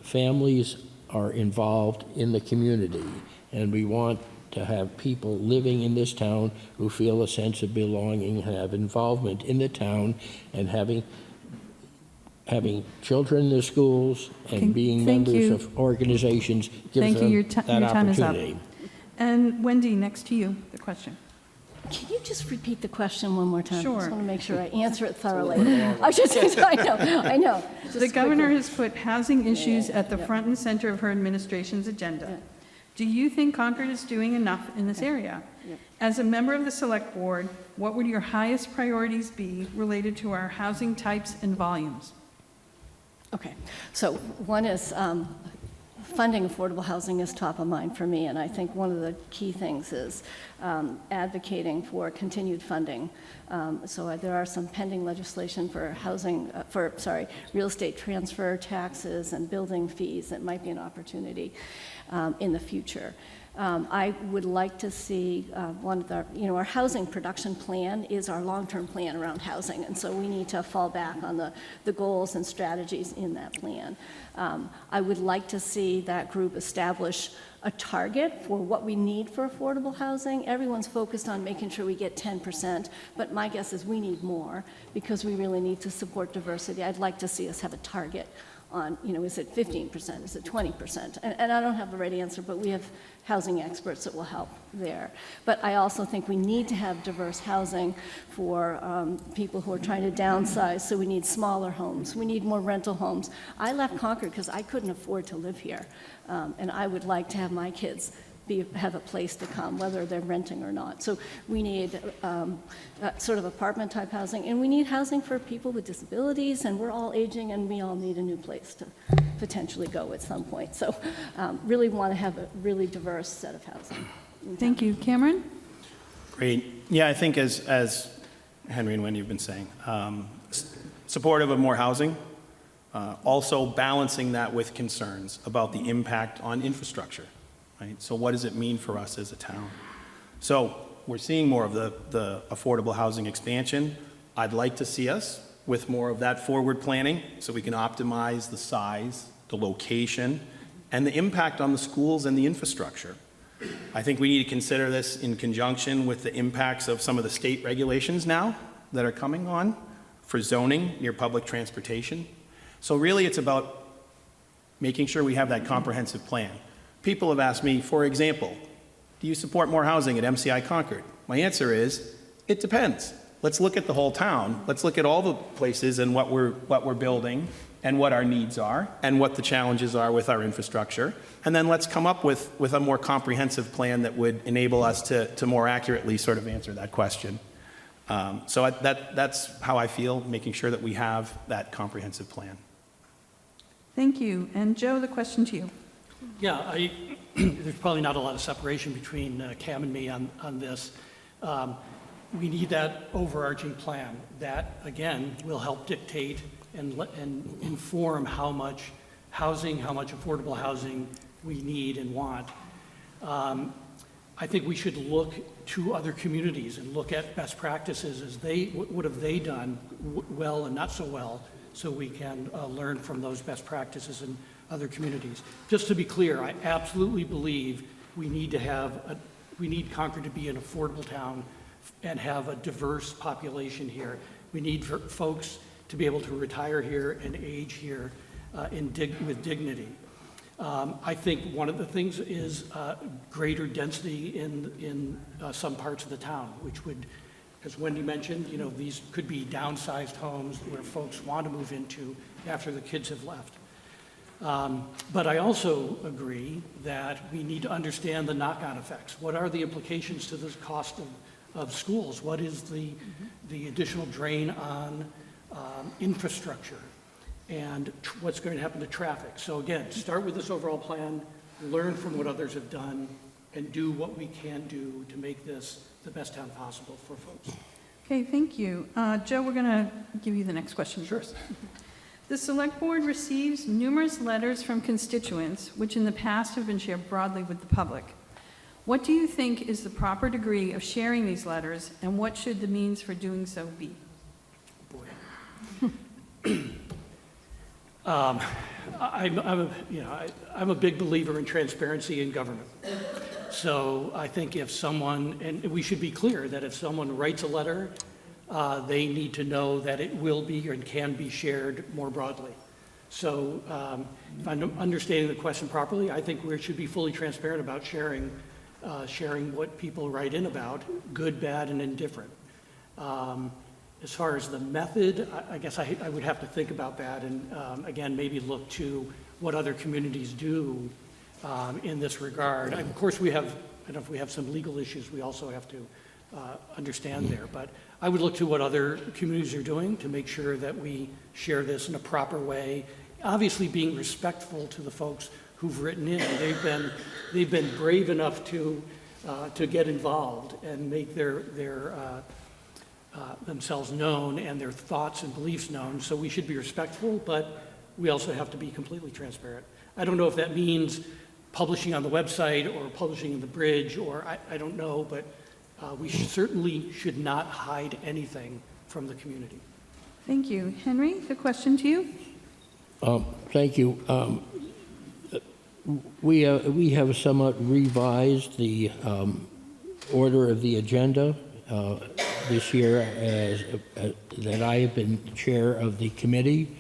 families are involved in the community, and we want to have people living in this town who feel a sense of belonging, have involvement in the town, and having children in the schools and being members of organizations gives them that opportunity. And Wendy, next to you, the question. Can you just repeat the question one more time? I Sure. just want to make sure I answer it thoroughly. I know. Just The governor quickly. has put housing issues at the front and center of her administration's agenda. Do you think Concord is doing enough in this area? As a member of the select board, what would your highest priorities be related to our housing types and volumes? Okay, so one is funding affordable housing is top of mind for me, and I think one of the key things is advocating for continued funding. So there are some pending legislation for housing, real estate transfer taxes and building fees that might be an opportunity in the future. I would like to see one of our housing production plan is our long-term plan around housing, and so we need to fall back on the goals and strategies in that plan. I would like to see that group establish a target for what we need for affordable housing. Everyone's focused on making sure we get 10%, but my guess is we need more because we really need to support diversity. I'd like to see us have a target on, is it 15%, is it 20%? And I don't have the right answer, but we have housing experts that will help there. But I also think we need to have diverse housing for people who are trying to downsize, so we need smaller homes. We need more rental homes. I left Concord because I couldn't afford to live here, and I would like to have my kids have a place to come, whether they're renting or not. So we need sort of apartment-type housing, and we need housing for people with disabilities, and we're all aging, and we all need a new place to potentially go at some point. So really want to have a really diverse set of housing. Thank you. Cameron? Great. Yeah, I think as Henry and Wendy have been saying, supportive of more housing, also balancing that with concerns about the impact on infrastructure. Right? So what does it mean for us as a town? So we're seeing more of the affordable housing expansion. I'd like to see us with more of that forward planning so we can optimize the size, the location, and the impact on the schools and the infrastructure. I think we need to consider this in conjunction with the impacts of some of the state regulations now that are coming on for zoning near public transportation. So really it's about making sure we have that comprehensive plan. People have asked me, for example, do you support more housing at MCI Concord? My answer is, it depends. Let's look at the whole town. Let's look at all the places and what we're building and what our needs are and what the challenges are with our infrastructure. And then let's come up with a more comprehensive plan that would enable us to more accurately sort of answer that question. So that's how I feel, making sure that we have that comprehensive plan. Thank you. And Joe, the question to you. Yeah, there's probably not a lot of separation between Cam and me on this. We need that overarching plan. That, again, will help dictate and inform how much housing, how much affordable housing we need and want. I think we should look to other communities and look at best practices as what have they done well and not so well, so we can learn from those best practices in other communities. Just to be clear, I absolutely believe we need Concord to be an affordable town and have a diverse population here. We need folks to be able to retire here and age here with dignity. I think one of the things is greater density in some parts of the town, which would, as Wendy mentioned, these could be downsized homes where folks want to move into after the kids have left. But I also agree that we need to understand the knock-on effects. What are the implications to the cost of schools? What is the additional drain on infrastructure? And what's going to happen to traffic? So again, start with this overall plan, learn from what others have done, and do what we can do to make this the best town possible for folks. Okay, thank you. Joe, we're going to give you the next question first. The Select Board receives numerous letters from constituents, which in the past have been shared broadly with the public. What do you think is the proper degree of sharing these letters, and what should the means for doing so be? Boy. I'm a big believer in transparency in government. So I think if someone, and we should be clear that if someone writes a letter, they need to know that it will be and can be shared more broadly. So if I'm understanding the question properly, I think we should be fully transparent about sharing sharing what people write in about, good, bad, and indifferent. As far as the method, I guess I would have to think about that and, again, maybe look to what other communities do in this regard. Of course, I don't know if we have some legal issues we also have to understand there, but I would look to what other communities are doing to make sure that we share this in a proper way, obviously being respectful to the folks who've written in. They've been brave enough to get involved and make their themselves known and their thoughts and beliefs known, so we should be respectful, but we also have to be completely transparent. I don't know if that means publishing on the website or publishing in the Bridge, or I don't know, but we certainly should not hide anything from the community. Thank you. Henry, the question to you. Thank you. We have somewhat revised the order of the agenda this year that I have been chair of the committee.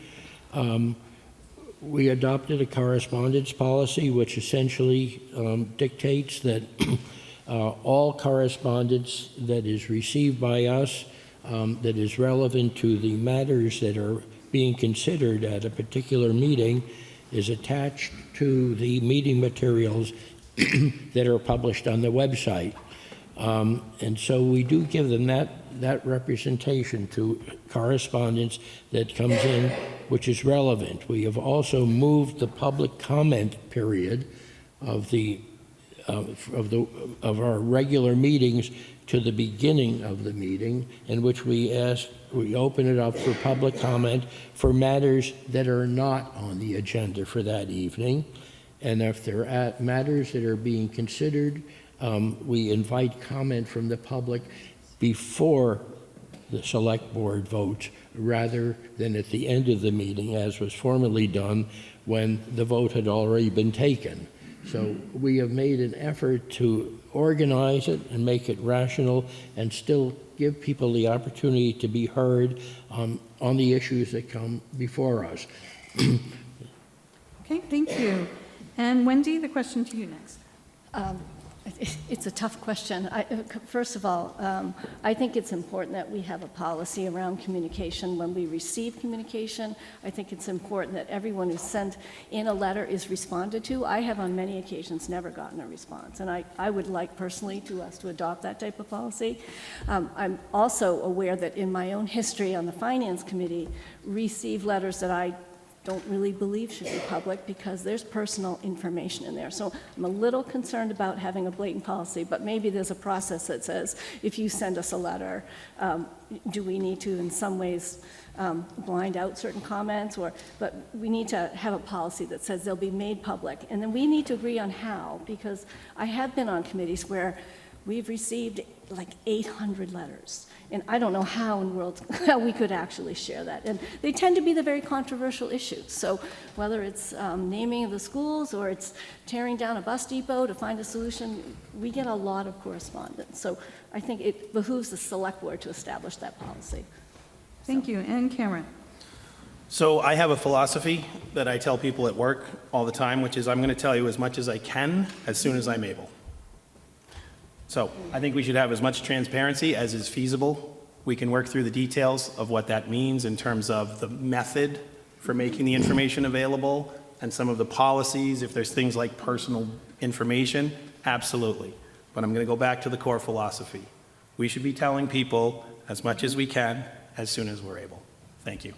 We adopted a correspondence policy which essentially dictates that all correspondence that is received by us that is relevant to the matters that are being considered at a particular meeting is attached to the meeting materials that are published on the website. And so we do give them that representation to correspondence that comes in, which is relevant. We have also moved the public comment period of our regular meetings to the beginning of the meeting, in which we open it up for public comment for matters that are not on the agenda for that evening. And if there are matters that are being considered, we invite comment from the public before the select board votes, rather than at the end of the meeting, as was formerly done when the vote had already been taken. So we have made an effort to organize it and make it rational and still give people the opportunity to be heard on the issues that come before us. Okay, thank you. And Wendy, the question to you next. It's a tough question. First of all, I think it's important that we have a policy around communication when we receive communication. I think it's important that everyone who sent in a letter is responded to. I have on many occasions never gotten a response, and I would like personally to us to adopt that type of policy. I'm also aware that in my own history on the Finance Committee, received letters that I don't really believe should be public because there's personal information in there. So I'm a little concerned about having a blatant policy, but maybe there's a process that says if you send us a letter, do we need to in some ways blind out certain comments, but we need to have a policy that says they'll be made public. And then we need to agree on how, because I have been on committees where we've received like 800 letters. And I don't know how in the world how we could actually share that. And they tend to be the very controversial issues. So whether it's naming of the schools or it's tearing down a bus depot to find a solution, we get a lot of correspondence. So I think it behooves the select board to establish that policy. Thank you. And Cameron. So I have a philosophy that I tell people at work all the time, which is I'm going to tell you as much as I can as soon as I'm able. So I think we should have as much transparency as is feasible. We can work through the details of what that means in terms of the method for making the information available and some of the policies. If there's things like personal information, absolutely. But I'm going to go back to the core philosophy. We should be telling people as much as we can as soon as we're able. Thank you.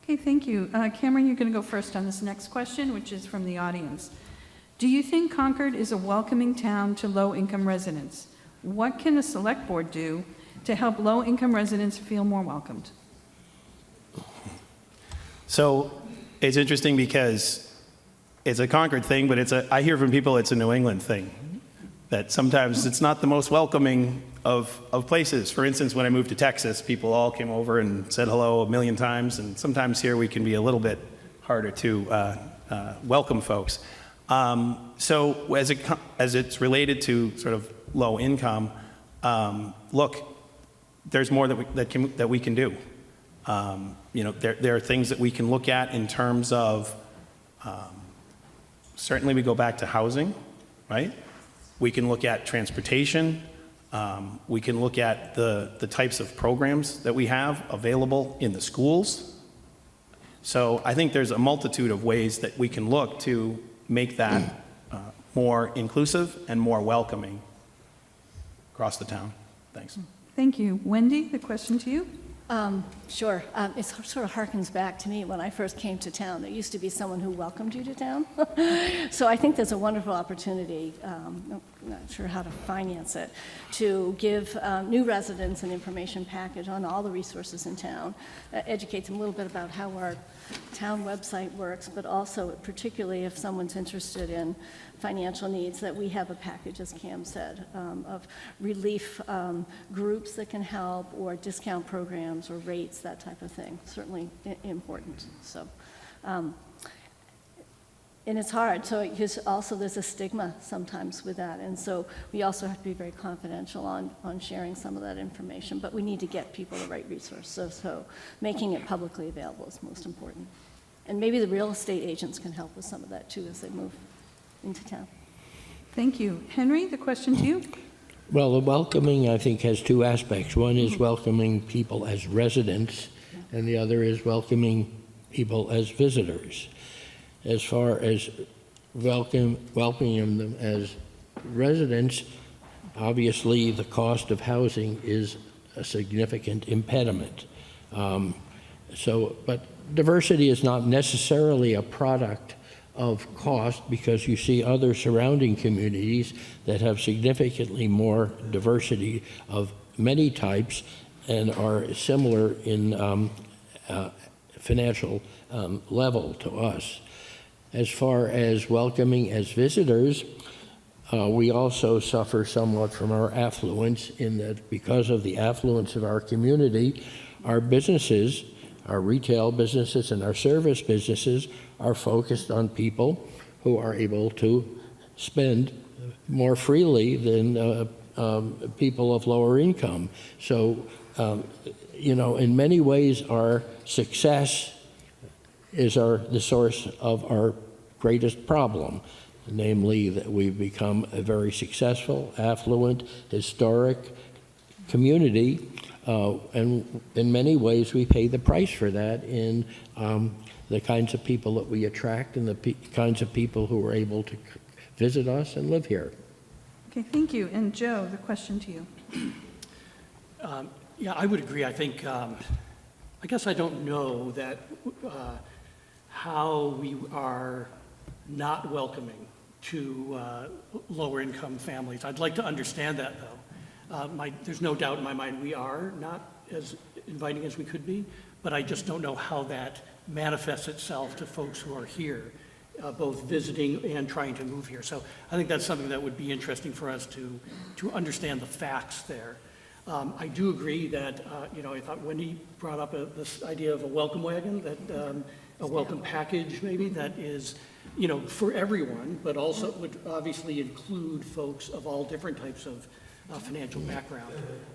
Okay, thank you. Cameron, you're going to go first on this next question, which is from the audience. Do you think Concord is a welcoming town to low-income residents? What can the select board do to help low-income residents feel more welcomed? So it's interesting because it's a Concord thing, but I hear from people it's a New England thing. That sometimes it's not the most welcoming of places. For instance, when I moved to Texas, people all came over and said hello a million times, and sometimes here we can be a little bit harder to welcome folks. So as it's related to sort of low income, look, there's more that we can do. You know, there are things that we can look at in terms of, certainly we go back to housing, right? We can look at transportation. We can look at the types of programs that we have available in the schools. So I think there's a multitude of ways that we can look to make that more inclusive and more welcoming across the town. Thanks. Thank you. Wendy, the question to you. Sure. It sort of harkens back to me when I first came to town. There used to be someone who welcomed you to town. So I think there's a wonderful opportunity, I'm not sure how to finance it, to give new residents an information package on all the resources in town, educate them a little bit about how our town website works, but also particularly if someone's interested in financial needs, that we have a package, as Cam said, of relief groups that can help, or discount programs or rates, that type of thing. Certainly important. So, and it's hard. So because also there's a stigma sometimes with that, and so we also have to be very confidential on sharing some of that information. But we need to get people the right resources. So making it publicly available is most important. And maybe the real estate agents can help with some of that too as they move into town. Thank you. Henry, the question to you. Well, the welcoming, I think, has two aspects. One is welcoming people as residents, and the other is welcoming people as visitors. As far as welcoming them as residents, obviously the cost of housing is a significant impediment. But diversity is not necessarily a product of cost, because you see other surrounding communities that have significantly more diversity of many types and are similar in financial level to us. As far as welcoming as visitors, we also suffer somewhat from our affluence, in that because of the affluence of our community, our businesses, our retail businesses and our service businesses, are focused on people who are able to spend more freely than people of lower income. So, in many ways, our success is the source of our greatest problem, namely that we've become a very successful, affluent, historic community, and in many ways we pay the price for that in the kinds of people that we attract and the kinds of people who are able to visit us and live here. Okay, thank you. And Joe, the question to you. Yeah, I would agree. I think, I guess I don't know that how we are not welcoming to lower income families. I'd like to understand that, though. There's no doubt in my mind we are not as inviting as we could be, but I just don't know how that manifests itself to folks who are here, both visiting and trying to move here. So I think that's something that would be interesting for us to understand the facts there. I do agree that, I thought Wendy brought up this idea of a welcome wagon, that a welcome package maybe that is, for everyone, but also would obviously include folks of all different types of financial background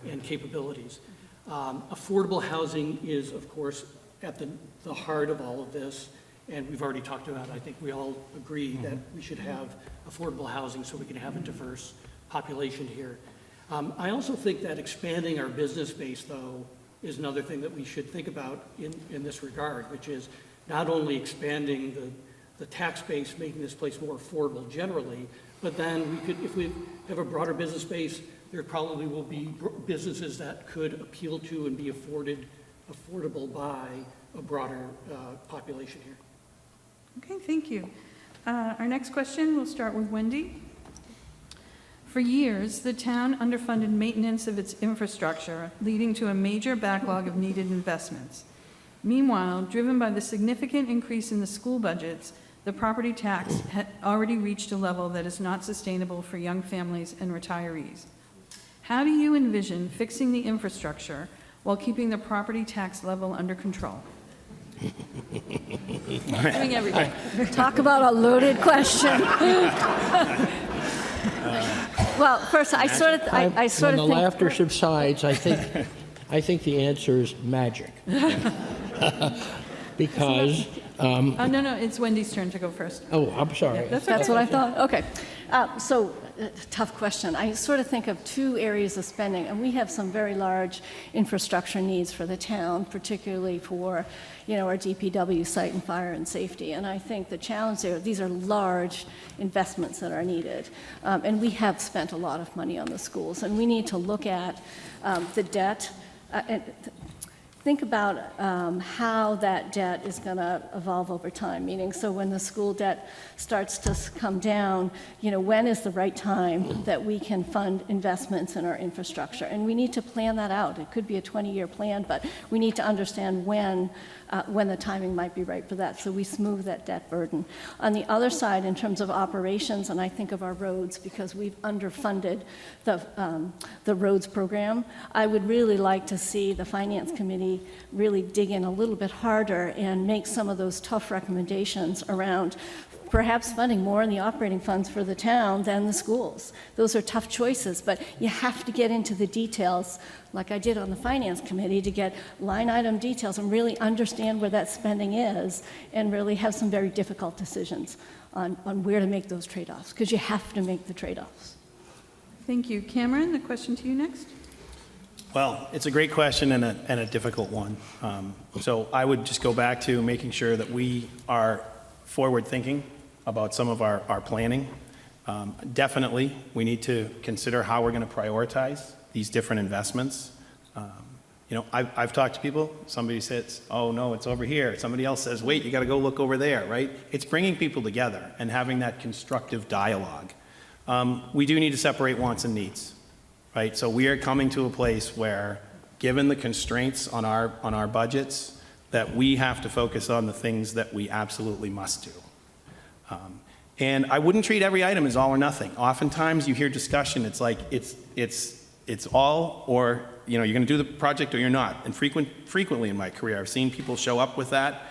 and capabilities. Affordable housing is, of course, at the heart of all of this, and we've already talked about it. I think we all agree that we should have affordable housing so we can have a diverse population here. I also think that expanding our business base, though, is another thing that we should think about in this regard, which is not only expanding the tax base, making this place more affordable generally, but then if we have a broader business base, there probably will be businesses that could appeal to and be affordable by a broader population here. Okay, thank you. Our next question, we'll start with Wendy. For years, the town underfunded maintenance of its infrastructure, leading to a major backlog of needed investments. Meanwhile, driven by the significant increase in the school budgets, the property tax had already reached a level that is not sustainable for young families and retirees. How do you envision fixing the infrastructure while keeping the property tax level under control? Doing everything. Talk about a loaded question. Well, first, I sort of When the think laughter subsides, I think the answer is magic. Because No, it's Wendy's turn to go first. I'm sorry. That's that's what I thought. Okay. Tough question. I sort of think of two areas of spending, and we have some very large infrastructure needs for the town, particularly for, our DPW site and fire and safety. And I think the challenge there, these are large investments that are needed. And we have spent a lot of money on the schools, and we need to look at the debt and think about how that debt is going to evolve over time, meaning so when the school debt starts to come down, when is the right time that we can fund investments in our infrastructure? And we need to plan that out. It could be a 20-year plan, but we need to understand when the timing might be right for that, so we smooth that debt burden. On the other side, in terms of operations, and I think of our roads, because we've underfunded the roads program, I would really like to see the Finance Committee really dig in a little bit harder and make some of those tough recommendations around perhaps funding more in the operating funds for the town than the schools. Those are tough choices, but you have to get into the details, like I did on the Finance Committee, to get line item details and really understand where that spending is and really have some very difficult decisions on where to make those trade-offs, because you have to make the trade-offs. Thank you. Cameron, the question to you next. Well, it's a great question and a difficult one. So I would just go back to making sure that we are forward-thinking about some of our planning. Definitely, we need to consider how we're going to prioritize these different investments. I've talked to people. Somebody says, oh, no, it's over here. Somebody else says, wait, you got to go look over there, right? It's bringing people together and having that constructive dialogue. We do need to separate wants and needs, right? So we are coming to a place where, given the constraints on our budgets, that we have to focus on the things that we absolutely must do. And I wouldn't treat every item as all or nothing. Oftentimes you hear discussion, it's like it's all, or you're going to do the project or you're not. And frequently in my career, I've seen people show up with that.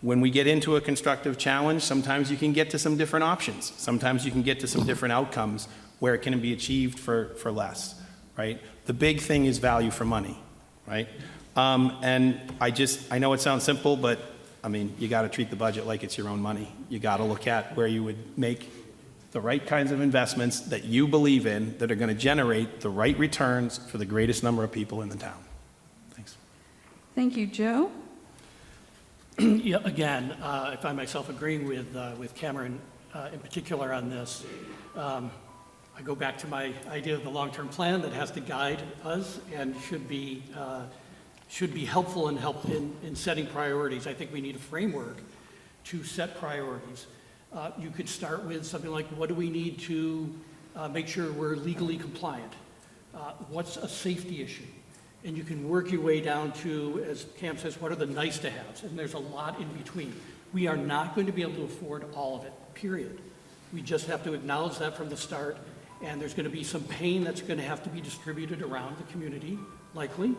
When we get into a constructive challenge, sometimes you can get to some different options. Sometimes you can get to some different outcomes where it can be achieved for less, right? The big thing is value for money, right? And I know it sounds simple, but you got to treat the budget like it's your own money. You got to look at where you would make the right kinds of investments that you believe in that are going to generate the right returns for the greatest number of people in the town. Thanks. Thank you. Joe? Yeah, again, I find myself agreeing with Cameron in particular on this. I go back to my idea of the long-term plan that has to guide us and should be helpful in setting priorities. I think we need a framework to set priorities. You could start with something like, what do we need to make sure we're legally compliant? What's a safety issue? And you can work your way down to, as Cam says, what are the nice to haves? And there's a lot in between. We are not going to be able to afford all of it, period. We just have to acknowledge that from the start. And there's going to be some pain that's going to have to be distributed around the community, likely.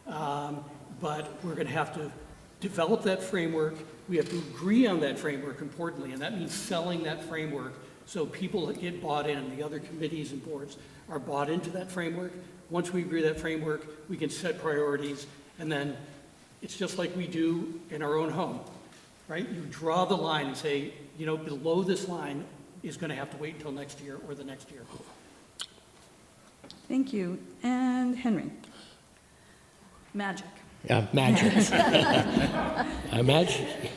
But we're going to have to develop that framework. We have to agree on that framework, importantly, and that means selling that framework so people that get bought in, the other committees and boards are bought into that framework. Once we agree that framework, we can set priorities, and then it's just like we do in our own home, right? You draw the line and say, below this line is going to have to wait until next year or the next year. Thank you. And Henry? Magic. Yeah, magic. Magic.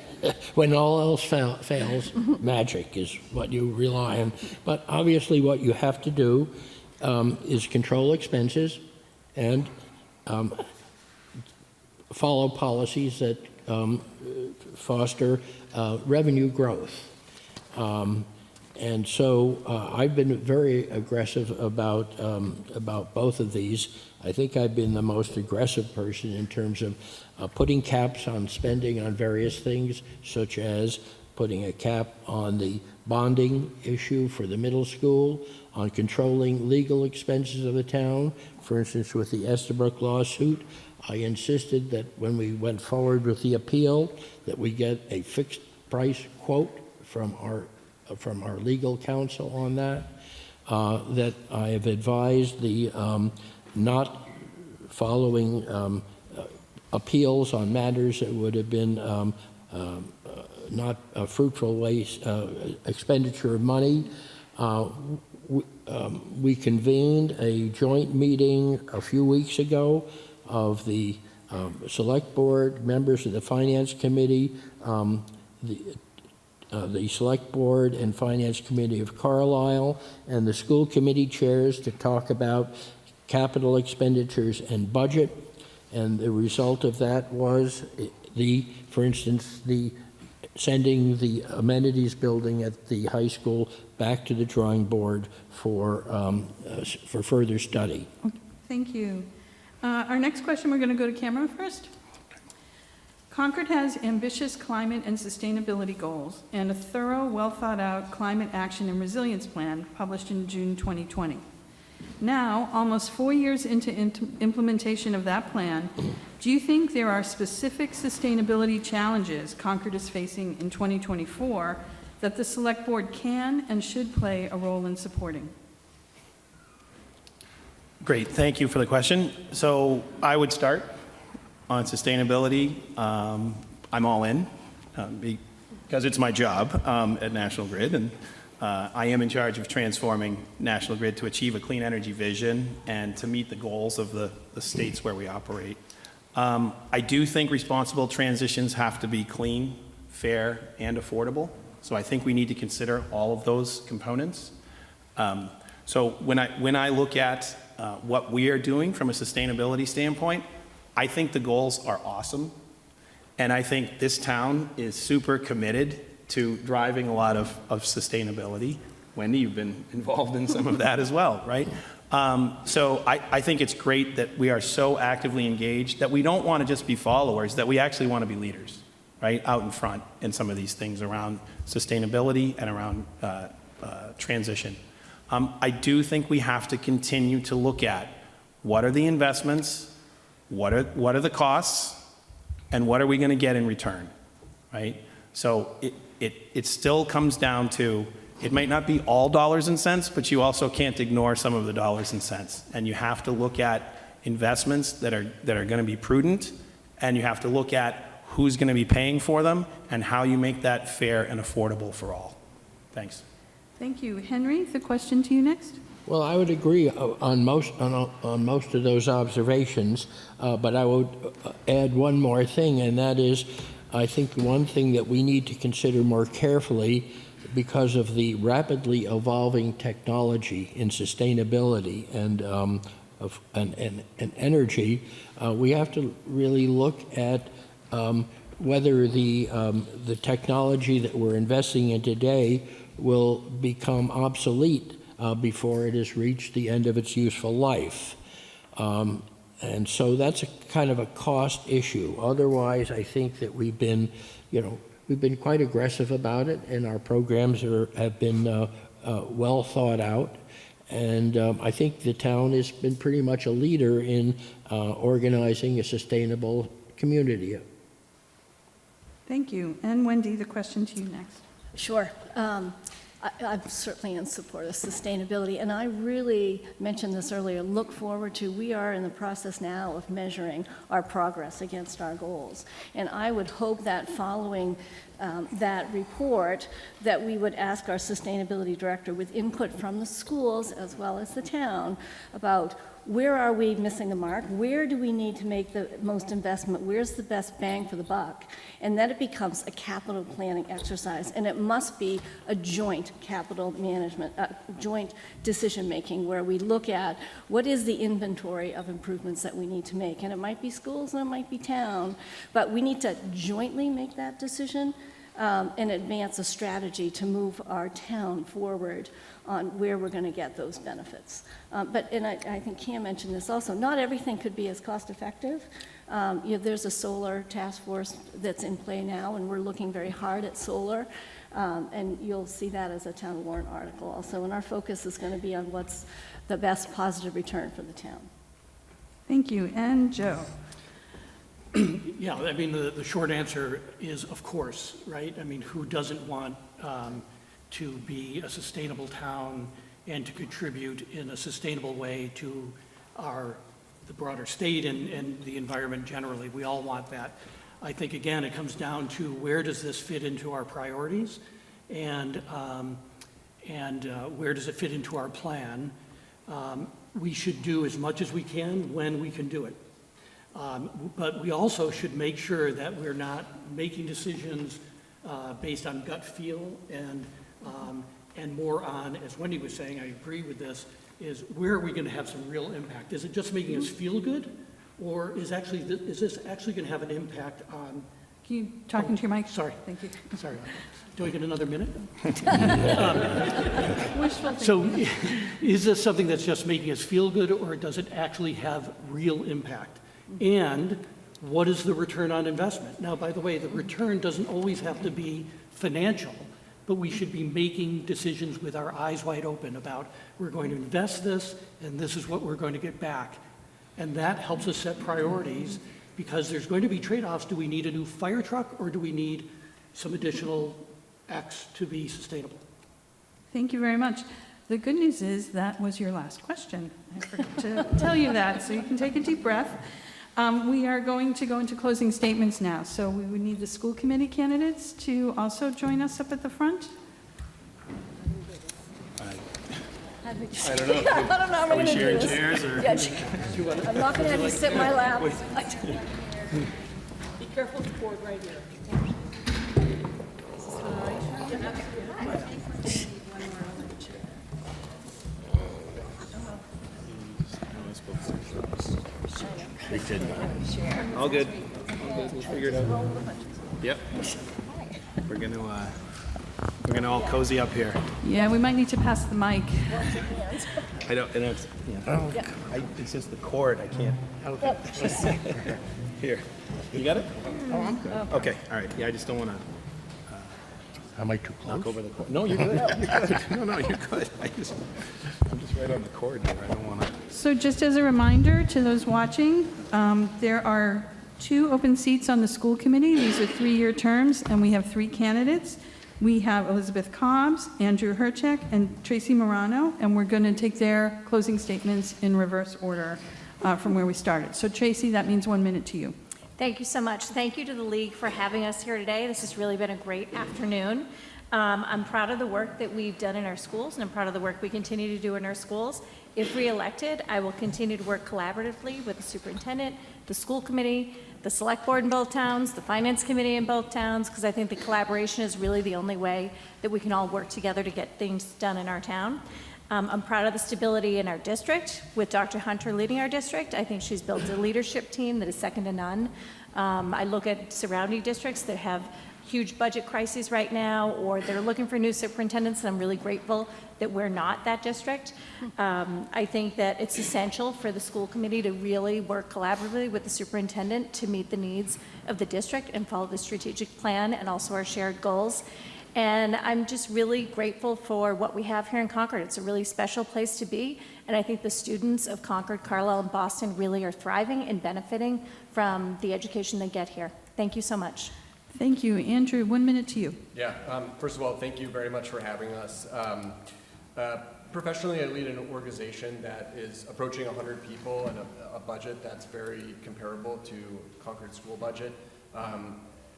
When all else fails, magic is what you rely on. But obviously what you have to do is control expenses and follow policies that foster revenue growth. And so I've been very aggressive about both of these. I think I've been the most aggressive person in terms of putting caps on spending on various things, such as putting a cap on the bonding issue for the middle school, on controlling legal expenses of the town. For instance, with the Estabrook lawsuit, I insisted that when we went forward with the appeal, that we get a fixed price quote from our legal counsel on that. That I have advised the not following appeals on matters that would have been not a fruitful waste expenditure of money. We convened a joint meeting a few weeks ago of the Select Board, members of the Finance Committee, the Select Board and Finance Committee of Carlisle, and the school committee chairs to talk about capital expenditures and budget. And the result of that was for instance, sending the amenities building at the high school back to the drawing board for further study. Thank you. Our next question, we're going to go to Cameron first. Concord has ambitious climate and sustainability goals and a thorough, well-thought-out climate action and resilience plan published in June 2020. Now, almost 4 years into implementation of that plan, do you think there are specific sustainability challenges Concord is facing in 2024 that the Select Board can and should play a role in supporting? Great, thank you for the question. So I would start on sustainability. I'm all in because it's my job at National Grid, and I am in charge of transforming National Grid to achieve a clean energy vision and to meet the goals of the states where we operate. I do think responsible transitions have to be clean, fair, and affordable. So I think we need to consider all of those components. So when I look at what we are doing from a sustainability standpoint, I think the goals are awesome. And I think this town is super committed to driving a lot of sustainability. Wendy, you've been involved in some of that as well, right? So I think it's great that we are so actively engaged that we don't want to just be followers, that we actually want to be leaders, right? Out in front in some of these things around sustainability and around transition. I do think we have to continue to look at what are the investments, what are the costs, and what are we going to get in return, right? So it still comes down to, it might not be all dollars and cents, but you also can't ignore some of the dollars and cents. And you have to look at investments that are going to be prudent, and you have to look at who's going to be paying for them and how you make that fair and affordable for all. Thanks. Thank you. Henry, the question to you next. Well, I would agree on most of those observations, but I would add one more thing, and that is, I think one thing that we need to consider more carefully, because of the rapidly evolving technology in sustainability and energy, we have to really look at whether the technology that we're investing in today will become obsolete before it has reached the end of its useful life. And so that's a kind of a cost issue. Otherwise, I think that we've been quite aggressive about it, and our programs have been well thought out. And I think the town has been pretty much a leader in organizing a sustainable community. Thank you. And Wendy, the question to you next. Sure. I'm certainly in support of sustainability, and I really mentioned this earlier, look forward to, we are in the process now of measuring our progress against our goals. And I would hope that following that report, that we would ask our sustainability director, with input from the schools as well as the town, about where are we missing the mark? Where do we need to make the most investment? Where's the best bang for the buck? And then it becomes a capital planning exercise. And it must be a joint capital management, joint decision-making, where we look at what is the inventory of improvements that we need to make. And it might be schools and it might be town, but we need to jointly make that decision and advance a strategy to move our town forward on where we're going to get those benefits. And I think Cam mentioned this also, not everything could be as cost effective. There's a solar task force that's in play now, and we're looking very hard at solar. And you'll see that as a town warrant article also. And our focus is going to be on what's the best positive return for the town. Thank you. And Joe. Yeah, I mean, the short answer is, of course, right? I mean, who doesn't want to be a sustainable town and to contribute in a sustainable way to the broader state and the environment generally? We all want that. I think, again, it comes down to where does this fit into our priorities, and and where does it fit into our plan. We should do as much as we can when we can do it. But we also should make sure that we're not making decisions based on gut feel and more on, as Wendy was saying, I agree with this, is where are we going to have some real impact? Is it just making us feel good, or is this actually going to have an impact on? Can you talk into your mic? Sorry. Thank you. Sorry. Do I get another minute? Wishful So thinking. is this something that's just making us feel good, or does it actually have real impact? And what is the return on investment? Now, by the way, the return doesn't always have to be financial, but we should be making decisions with our eyes wide open about we're going to invest this, and this is what we're going to get back. And that helps us set priorities, because there's going to be trade-offs. Do we need a new fire truck, or do we need some additional X to be sustainable? Thank you very much. The good news is that was your last question. I forgot to tell you that, so you can take a deep breath. We are going to go into closing statements now, so we would need the school committee candidates to also join us up at the front. I don't know. I don't know how I'm Are we going to do sharing this. chairs, or? Yeah, I'm not going to have you sit in my lap. Be careful of the cord right here. All good. We'll figure it out. Yep. We're gonna all cozy up here. Yeah, we might need to pass the mic. I don't, and it's, it's just the cord, I can't. Here, you got it? Oh, I'm good. Okay, all right, yeah, I just don't wanna Am I too close? knock over the cord. No, you're good, you're good. No, you're good. I'm just right on the cord here, I don't wanna. So just as a reminder to those watching, there are 2 open seats on the school committee. These are 3-year terms, and we have 3 candidates. We have Elizabeth Cobbs, Andrew Herchek, and Tracy Morano, and we're going to take their closing statements in reverse order from where we started. So Tracy, that means 1 minute to you. Thank you so much. Thank you to the League for having us here today. This has really been a great afternoon. I'm proud of the work that we've done in our schools, and I'm proud of the work we continue to do in our schools. If reelected, I will continue to work collaboratively with the superintendent, the school committee, the select board in both towns, the finance committee in both towns, because I think the collaboration is really the only way that we can all work together to get things done in our town. I'm proud of the stability in our district, with Dr. Hunter leading our district. I think she's built a leadership team that is second to none. I look at surrounding districts that have huge budget crises right now, or they're looking for new superintendents, and I'm really grateful that we're not that district. I think that it's essential for the school committee to really work collaboratively with the superintendent to meet the needs of the district and follow the strategic plan and also our shared goals. And I'm just really grateful for what we have here in Concord. It's a really special place to be, and I think the students of Concord, Carlisle, and Boston really are thriving and benefiting from the education they get here. Thank you so much. Thank you. Andrew, 1 minute to you. Yeah, first of all, thank you very much for having us. Professionally, I lead an organization that is approaching 100 people and a budget that's very comparable to Concord school budget.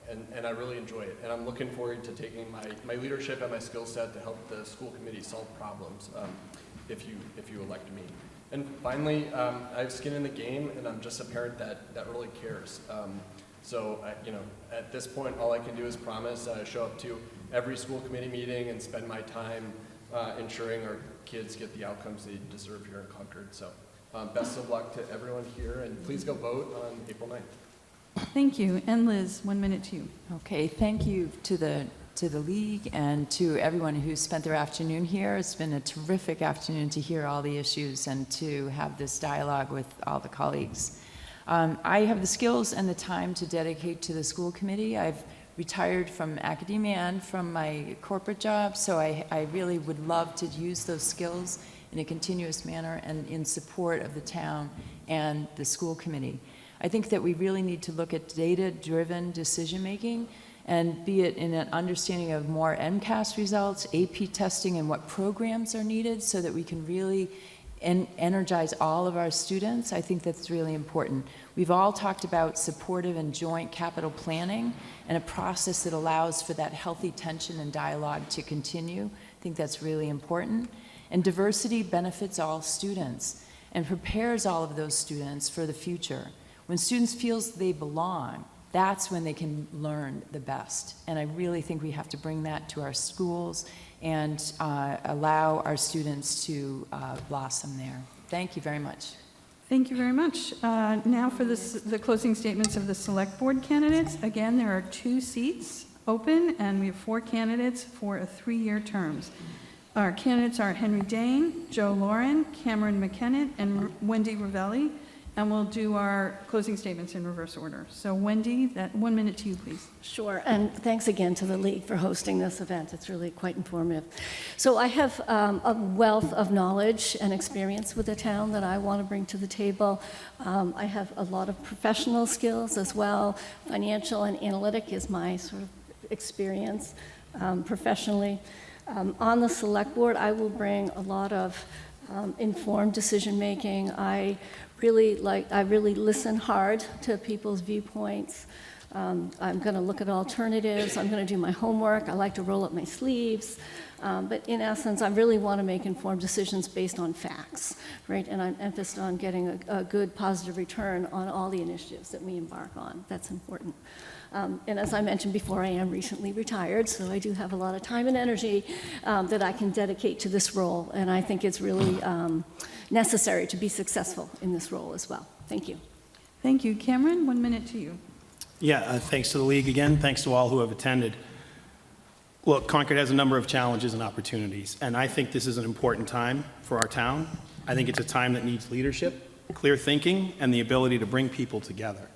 And I really enjoy it. And I'm looking forward to taking my leadership and my skill set to help the school committee solve problems if you elect me. And finally, I have skin in the game, and I'm just a parent that really cares. So, at this point, all I can do is promise show up to every school committee meeting and spend my time ensuring our kids get the outcomes they deserve here in Concord. So, best of luck to everyone here, and please go vote on April 9th. Thank you. And Liz, 1 minute to you. Okay, thank you to the League and to everyone who spent their afternoon here. It's been a terrific afternoon to hear all the issues and to have this dialogue with all the colleagues. I have the skills and the time to dedicate to the school committee. I've retired from academia and from my corporate job, so I really would love to use those skills in a continuous manner and in support of the town and the school committee. I think that we really need to look at data-driven decision-making, and be it in an understanding of more MCAS results, AP testing, and what programs are needed so that we can really energize all of our students. I think that's really important. We've all talked about supportive and joint capital planning and a process that allows for that healthy tension and dialogue to continue. think that's really important. And diversity benefits all students and prepares all of those students for the future. When students feel they belong, that's when they can learn the best. And I really think we have to bring that to our schools and allow our students to blossom there. Thank you very much. Thank you very much. Now for the closing statements of the Select Board candidates. Again, there are 2 seats open, and we have 4 candidates for a 3-year terms. Our candidates are Henry Dane, Joe Lauren, Cameron McKennett, and Wendy Ravelli. And we'll do our closing statements in reverse order. So Wendy, 1 minute to you, please. Sure, and thanks again to the League for hosting this event. It's really quite informative. So I have a wealth of knowledge and experience with the town that I want to bring to the table. I have a lot of professional skills as well. Financial and analytic is my sort of experience professionally. On the Select Board, I will bring a lot of informed decision-making. I really listen hard to people's viewpoints. I'm going to look at alternatives. I'm going to do my homework. I like to roll up my sleeves. But in essence, I really want to make informed decisions based on facts, right? And I'm emphasized on getting a good, positive return on all the initiatives that we embark on. That's important. And as I mentioned before, I am recently retired, so I do have a lot of time and energy that I can dedicate to this role. And I think it's really necessary to be successful in this role as well. Thank you. Thank you. Cameron, 1 minute to you. Yeah, thanks to the League again. Thanks to all who have attended. Look, Concord has a number of challenges and opportunities, and I think this is an important time for our town. I think it's a time that needs leadership, clear thinking, and the ability to bring people together.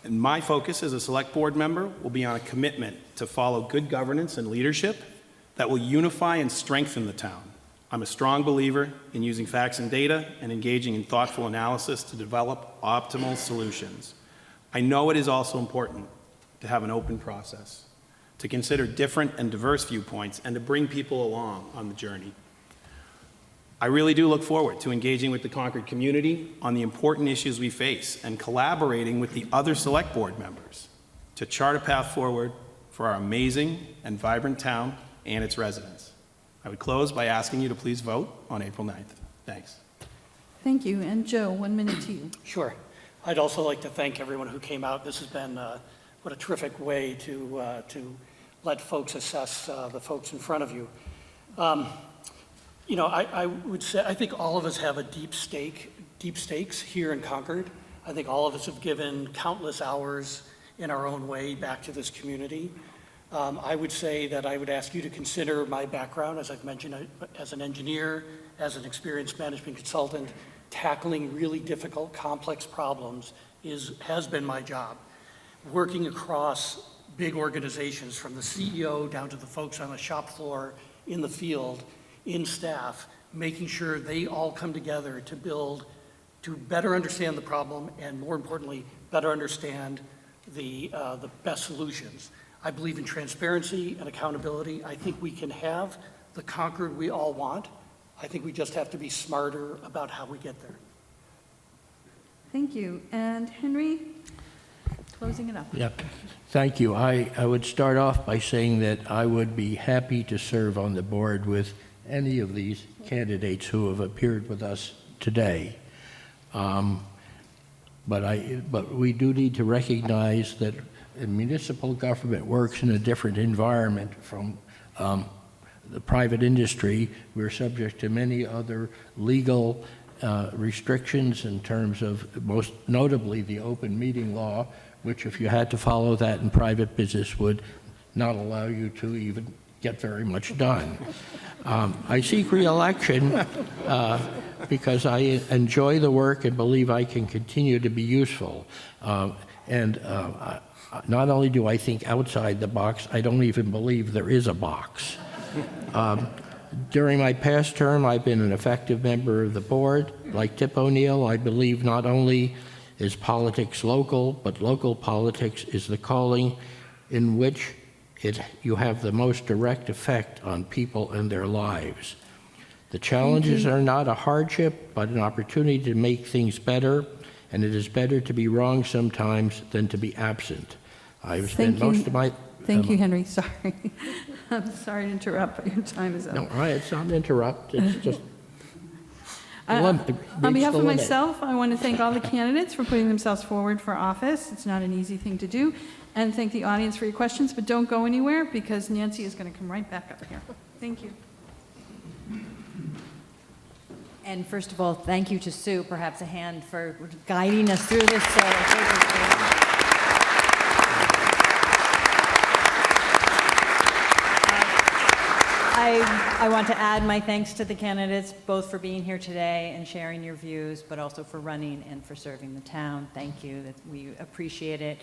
And my focus as a Select Board member will be on a commitment to follow good governance and leadership that will unify and strengthen the town. I'm a strong believer in using facts and data and engaging in thoughtful analysis to develop optimal solutions. I know it is also important to have an open process, to consider different and diverse viewpoints, and to bring people along on the journey. I really do look forward to engaging with the Concord community on the important issues we face and collaborating with the other Select Board members to chart a path forward for our amazing and vibrant town and its residents. I would close by asking you to please vote on April 9th. Thanks. Thank you. And Joe, 1 minute to you. Sure. I'd also like to thank everyone who came out. This has been what a terrific way to let folks assess the folks in front of you. You know, I would say I think all of us have a deep stakes here in Concord. I think all of us have given countless hours in our own way back to this community. I would say that I would ask you to consider my background, as I've mentioned, as an engineer, as an experienced management consultant. Tackling really difficult, complex problems has been my job. Working across big organizations, from the CEO down to the folks on the shop floor, in the field, in staff, making sure they all come together to better understand the problem, and more importantly, better understand the best solutions. I believe in transparency and accountability. I think we can have the Concord we all want. I think we just have to be smarter about how we get there. Thank you. And Henry, closing it up. Yep. Thank you. I would start off by saying that I would be happy to serve on the board with any of these candidates who have appeared with us today. But we do need to recognize that municipal government works in a different environment from the private industry. We're subject to many other legal restrictions in terms of, most notably, the open meeting law, which, if you had to follow that in private business, would not allow you to even get very much done. I seek re-election because I enjoy the work and believe I can continue to be useful. Not only do I think outside the box, I don't even believe there is a box. During my past term, I've been an effective member of the board. Like Tip O'Neill, I believe not only is politics local, but local politics is the calling in which you have the most direct effect on people and their lives. The challenges are not a hardship, but an opportunity to make things better, and it is better to be wrong sometimes than to be absent. I've spent most of my Thank you, Henry. Sorry. I'm sorry to interrupt, but your time is up. No, all right, it's not an interrupt, it's just. On behalf of limit. myself, I want to thank all the candidates for putting themselves forward for office. It's not an easy thing to do. And thank the audience for your questions, but don't go anywhere because Nancy is going to come right back up here. Thank you. And first of all, thank you to Sue, perhaps a hand for guiding us through this. I want to add my thanks to the candidates, both for being here today and sharing your views, but also for running and for serving the town. Thank you. We appreciate it.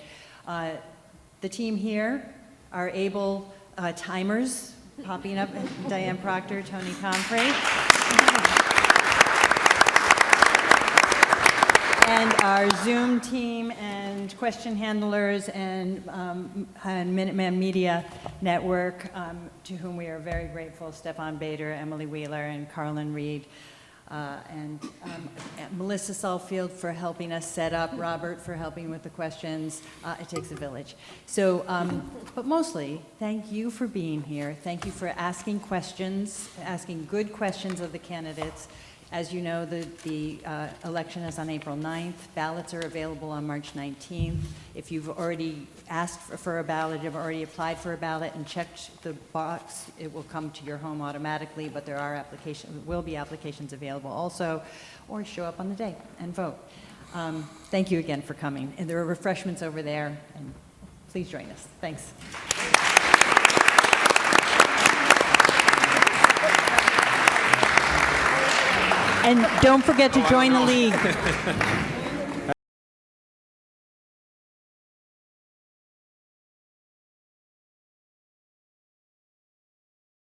The team here are able timers popping up. Diane Proctor, Tony Comfrey. And our Zoom team and question handlers and Minuteman Media Network, to whom we are very grateful, Stefan Bader, Emily Wheeler, and Carlin Reed, and Melissa Salfield for helping us set up, Robert for helping with the questions. It takes a village. So, but mostly, thank you for being here. Thank you for asking questions, asking good questions of the candidates. As you know, the election is on April 9th. Ballots are available on March 19th. If you've already asked for a ballot, you've already applied for a ballot and checked the box, it will come to your home automatically, but there are will be applications available also, or show up on the day and vote. Thank you again for coming. And there are refreshments over there, and please join us. Thanks. And don't forget to join the league.